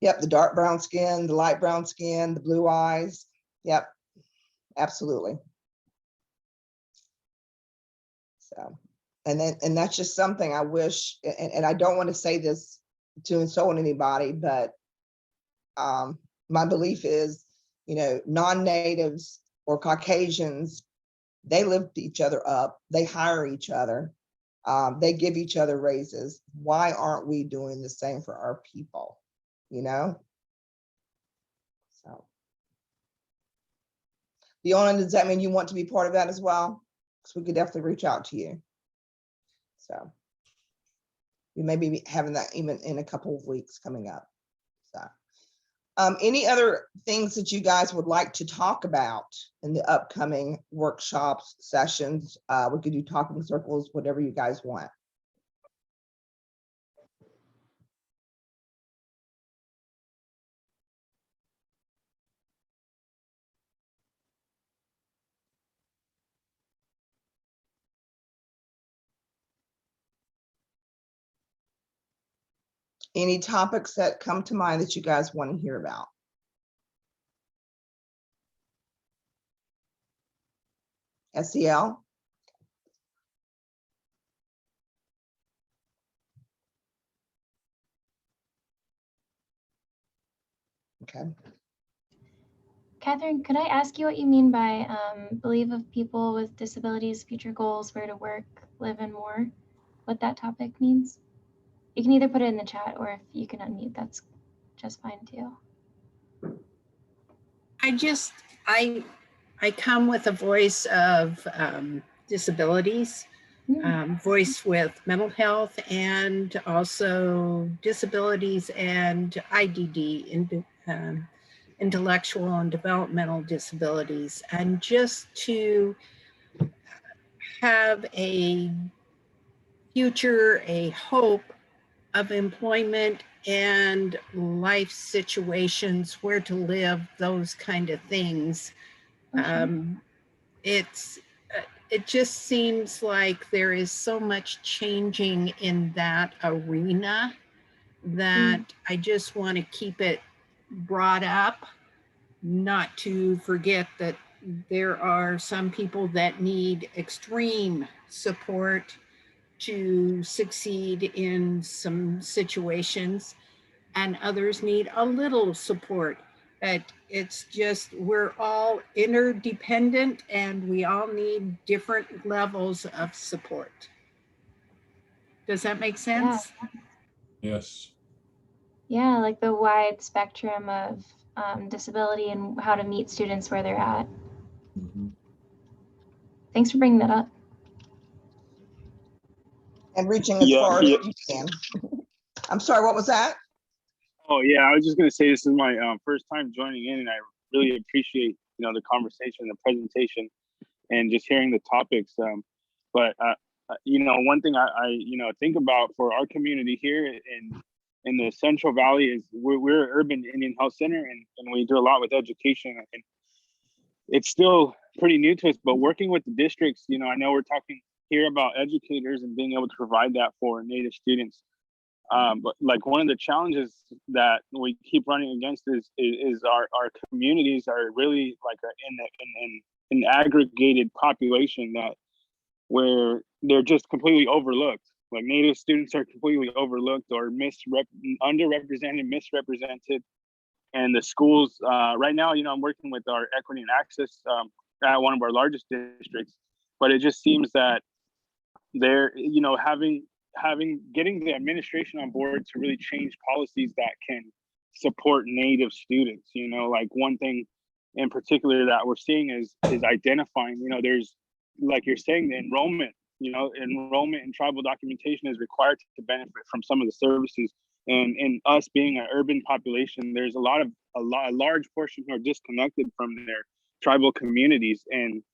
Yep. The dark brown skin, the light brown skin, the blue eyes. Yep. Absolutely. So, and that's just something I wish, and I don't want to say this to insult anybody, but my belief is, you know, non-Natives or Caucasians, they lift each other up, they hire each other, they give each other raises. Why aren't we doing the same for our people? You know? So, Leona, does that mean you want to be part of that as well? Because we could definitely reach out to you. So we may be having that even in a couple of weeks coming up. So any other things that you guys would like to talk about in the upcoming workshops, sessions? We could do talking circles, whatever you guys want. Any topics that come to mind that you guys want to hear about? SEL? Okay. Catherine, could I ask you what you mean by believe of people with disabilities, future goals, where to work, live, and more? What that topic means? You can either put it in the chat or if you can unmute, that's just fine too. I come with a voice of disabilities, voice with mental health, and also disabilities and IDD, intellectual and developmental disabilities. And just to have a future, a hope of employment and life situations, where to live, those kind of things. It just seems like there is so much changing in that arena that I just want to keep it brought up, not to forget that there are some people that need extreme support to succeed in some situations, and others need a little support. But it's just, we're all interdependent and we all need different levels of support. Does that make sense? Yes. Yeah, like the wide spectrum of disability and how to meet students where they're at. Thanks for bringing that up. And reaching as far as you can. I'm sorry, what was that? Oh yeah, I was just gonna say this is my first time joining in, and I really appreciate the conversation, the presentation, and just hearing the topics. But one thing I think about for our community here in the Central Valley is we're an urban Indian health center, and we do a lot with education, and it's still pretty new to us. But working with the districts, I know we're talking here about educators and being able to provide that for Native students. But like one of the challenges that we keep running against is our communities are really like in an aggregated population where they're just completely overlooked. Like Native students are completely overlooked or underrepresented, misrepresented. And the schools right now, I'm working with our equity and access at one of our largest districts, but it just seems that they're getting the administration on board to really change policies that can support Native students. Like one thing in particular that we're seeing is identifying, there's, like you're saying, the enrollment in tribal documentation is required to benefit from some of the services. And in us being an urban population, there's a large portion who are disconnected from their tribal communities, and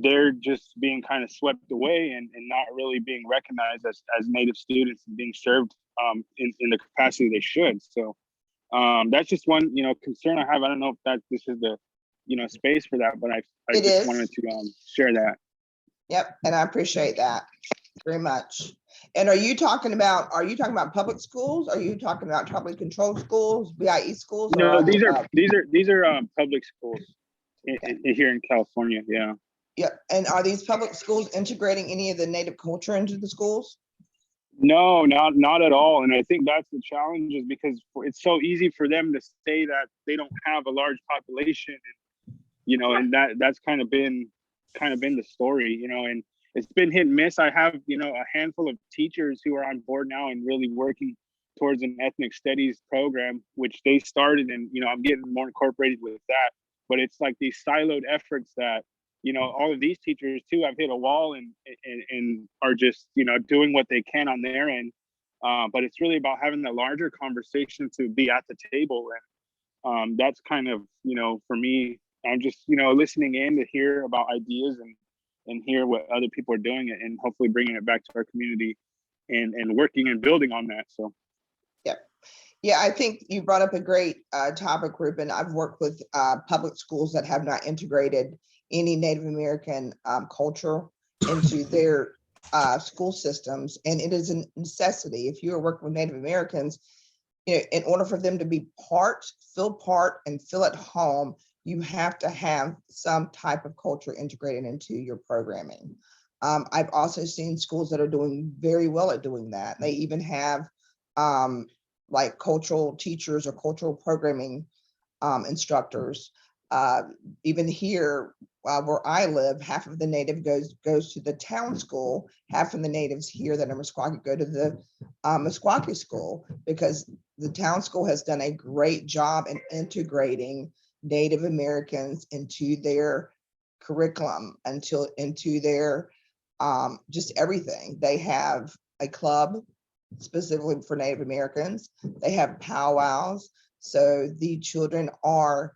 they're just being kind of swept away and not really being recognized as Native students and being served in the capacity they should. So that's just one concern I have. I don't know if this is the space for that, but I just wanted to share that. Yep, and I appreciate that very much. And are you talking about public schools? Are you talking about tribally controlled schools, BIE schools? No, these are public schools. Okay. Here in California, yeah. Yeah, and are these public schools integrating any of the Native culture into the schools? No, not at all. And I think that's the challenge, is because it's so easy for them to say that they don't have a large population, and that's kind of been the story, and it's been hit and miss. I have a handful of teachers who are on board now and really working towards an ethnic studies program, which they started, and I'm getting more incorporated with that. But it's like these siloed efforts that, all of these teachers too have hit a wall and are just, doing what they can on their end. But it's really about having that larger conversation to be at the table. And that's kind of, for me, I'm just, listening in to hear about ideas and hear what other people are doing, and hopefully bringing it back to our community and working and building on that. So. Yeah, I think you brought up a great topic, Ruben. I've worked with public schools that have not integrated any Native American culture into their school systems. And it is a necessity. If you are working with Native Americans, in order for them to be feel part and feel at home, you have to have some type of culture integrated into your programming. I've also seen schools that are doing very well at doing that. They even have like cultural teachers or cultural programming instructors. Even here, where I live, half of the native goes to the town school. Half of the natives here that are Meskwaki go to the Meskwaki school, because the town school has done a great job in integrating Native Americans into their curriculum, into their just everything. They have a club specifically for Native Americans. They have powwows, so the children are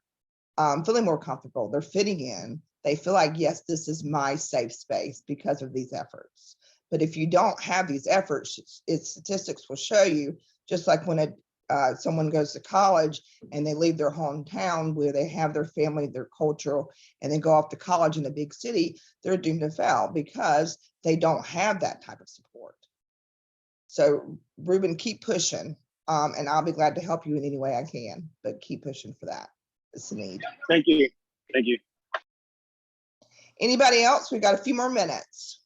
feeling more comfortable. They're fitting in. They feel like, yes, this is my safe space because of these efforts. But if you don't have these efforts, its statistics will show you, just like when someone goes to college and they leave their hometown where they have their family, their cultural, and then go off to college in a big city, they're doomed to fail because they don't have that type of support. So Ruben, keep pushing, and I'll be glad to help you in any way I can, but keep pushing for that. It's a need. Thank you. Thank you. Anybody else? We've got a few more minutes.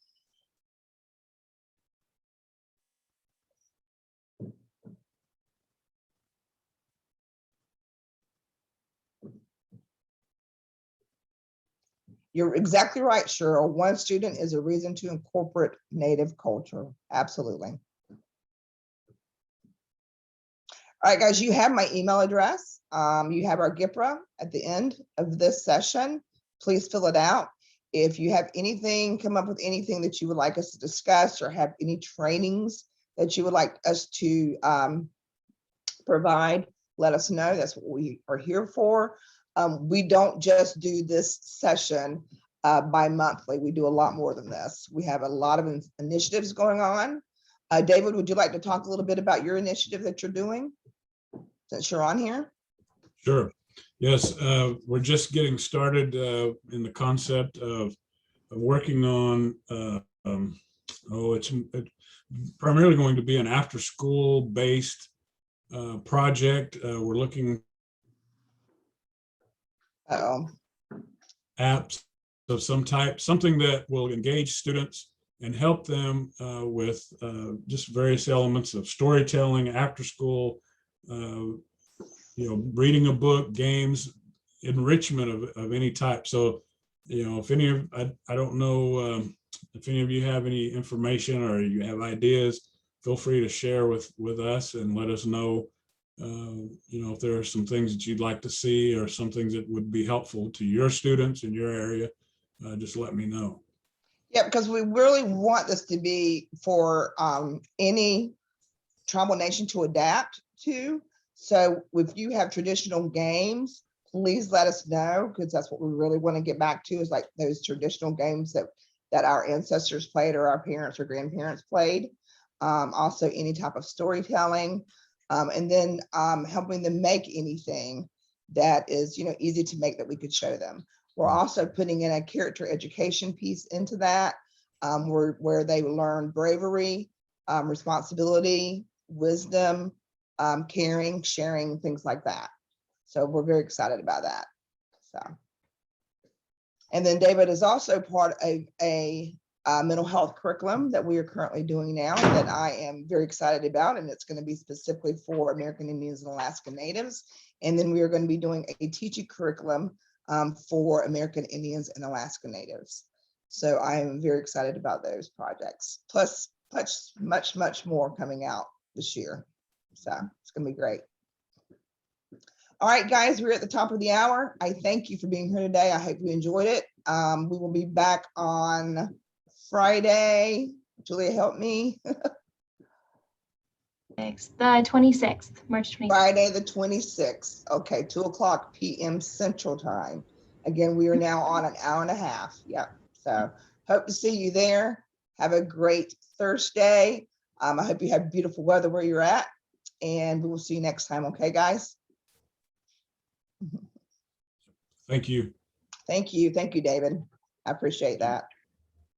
You're exactly right, Cheryl. One student is a reason to incorporate Native culture. Absolutely. All right, guys, you have my email address. You have our GIPRA at the end of this session. Please fill it out. If you have anything, come up with anything that you would like us to discuss, or have any trainings that you would like us to provide, let us know. That's what we are here for. We don't just do this session bi-monthly. We do a lot more than this. We have a lot of initiatives going on. David, would you like to talk a little bit about your initiative that you're doing, since you're on here? Sure. Yes, we're just getting started in the concept of working on, it's primarily going to be an after-school based project. We're looking apps of some type, something that will engage students and help them with just various elements of storytelling, after school, reading a book, games, enrichment of any type. So, if any of, I don't know if any of you have any information or you have ideas, feel free to share with us and let us know, if there are some things that you'd like to see or some things that would be helpful to your students in your area, just let me know. Yeah, because we really want this to be for any tribal nation to adapt to. So if you have traditional games, please let us know, because that's what we really want to get back to, is like those traditional games that our ancestors played, or our parents or grandparents played. Also any type of storytelling, and then helping them make anything that is easy to make that we could show them. We're also putting in a character education piece into that, where they learn bravery, responsibility, wisdom, caring, sharing, things like that. So we're very excited about that. So, and then David is also part of a mental health curriculum that we are currently doing now that I am very excited about, and it's going to be specifically for American Indians and Alaska Natives. And then we are going to be doing a teaching curriculum for American Indians and Alaska Natives. So I am very excited about those projects. Plus much more coming out this year. So it's going to be great. All right, guys, we're at the top of the hour. I thank you for being here today. I hope you enjoyed it. We will be back on Friday. Julia, help me. The 26th, March 26th. Friday the 26th. Okay, 2:00 p.m. Central Time. Again, we are now on an hour and a half. Yep. So hope to see you there. Have a great Thursday. I hope you have beautiful weather where you're at, and we will see you next time. Okay, guys? Thank you. Thank you. Thank you, David. I appreciate that.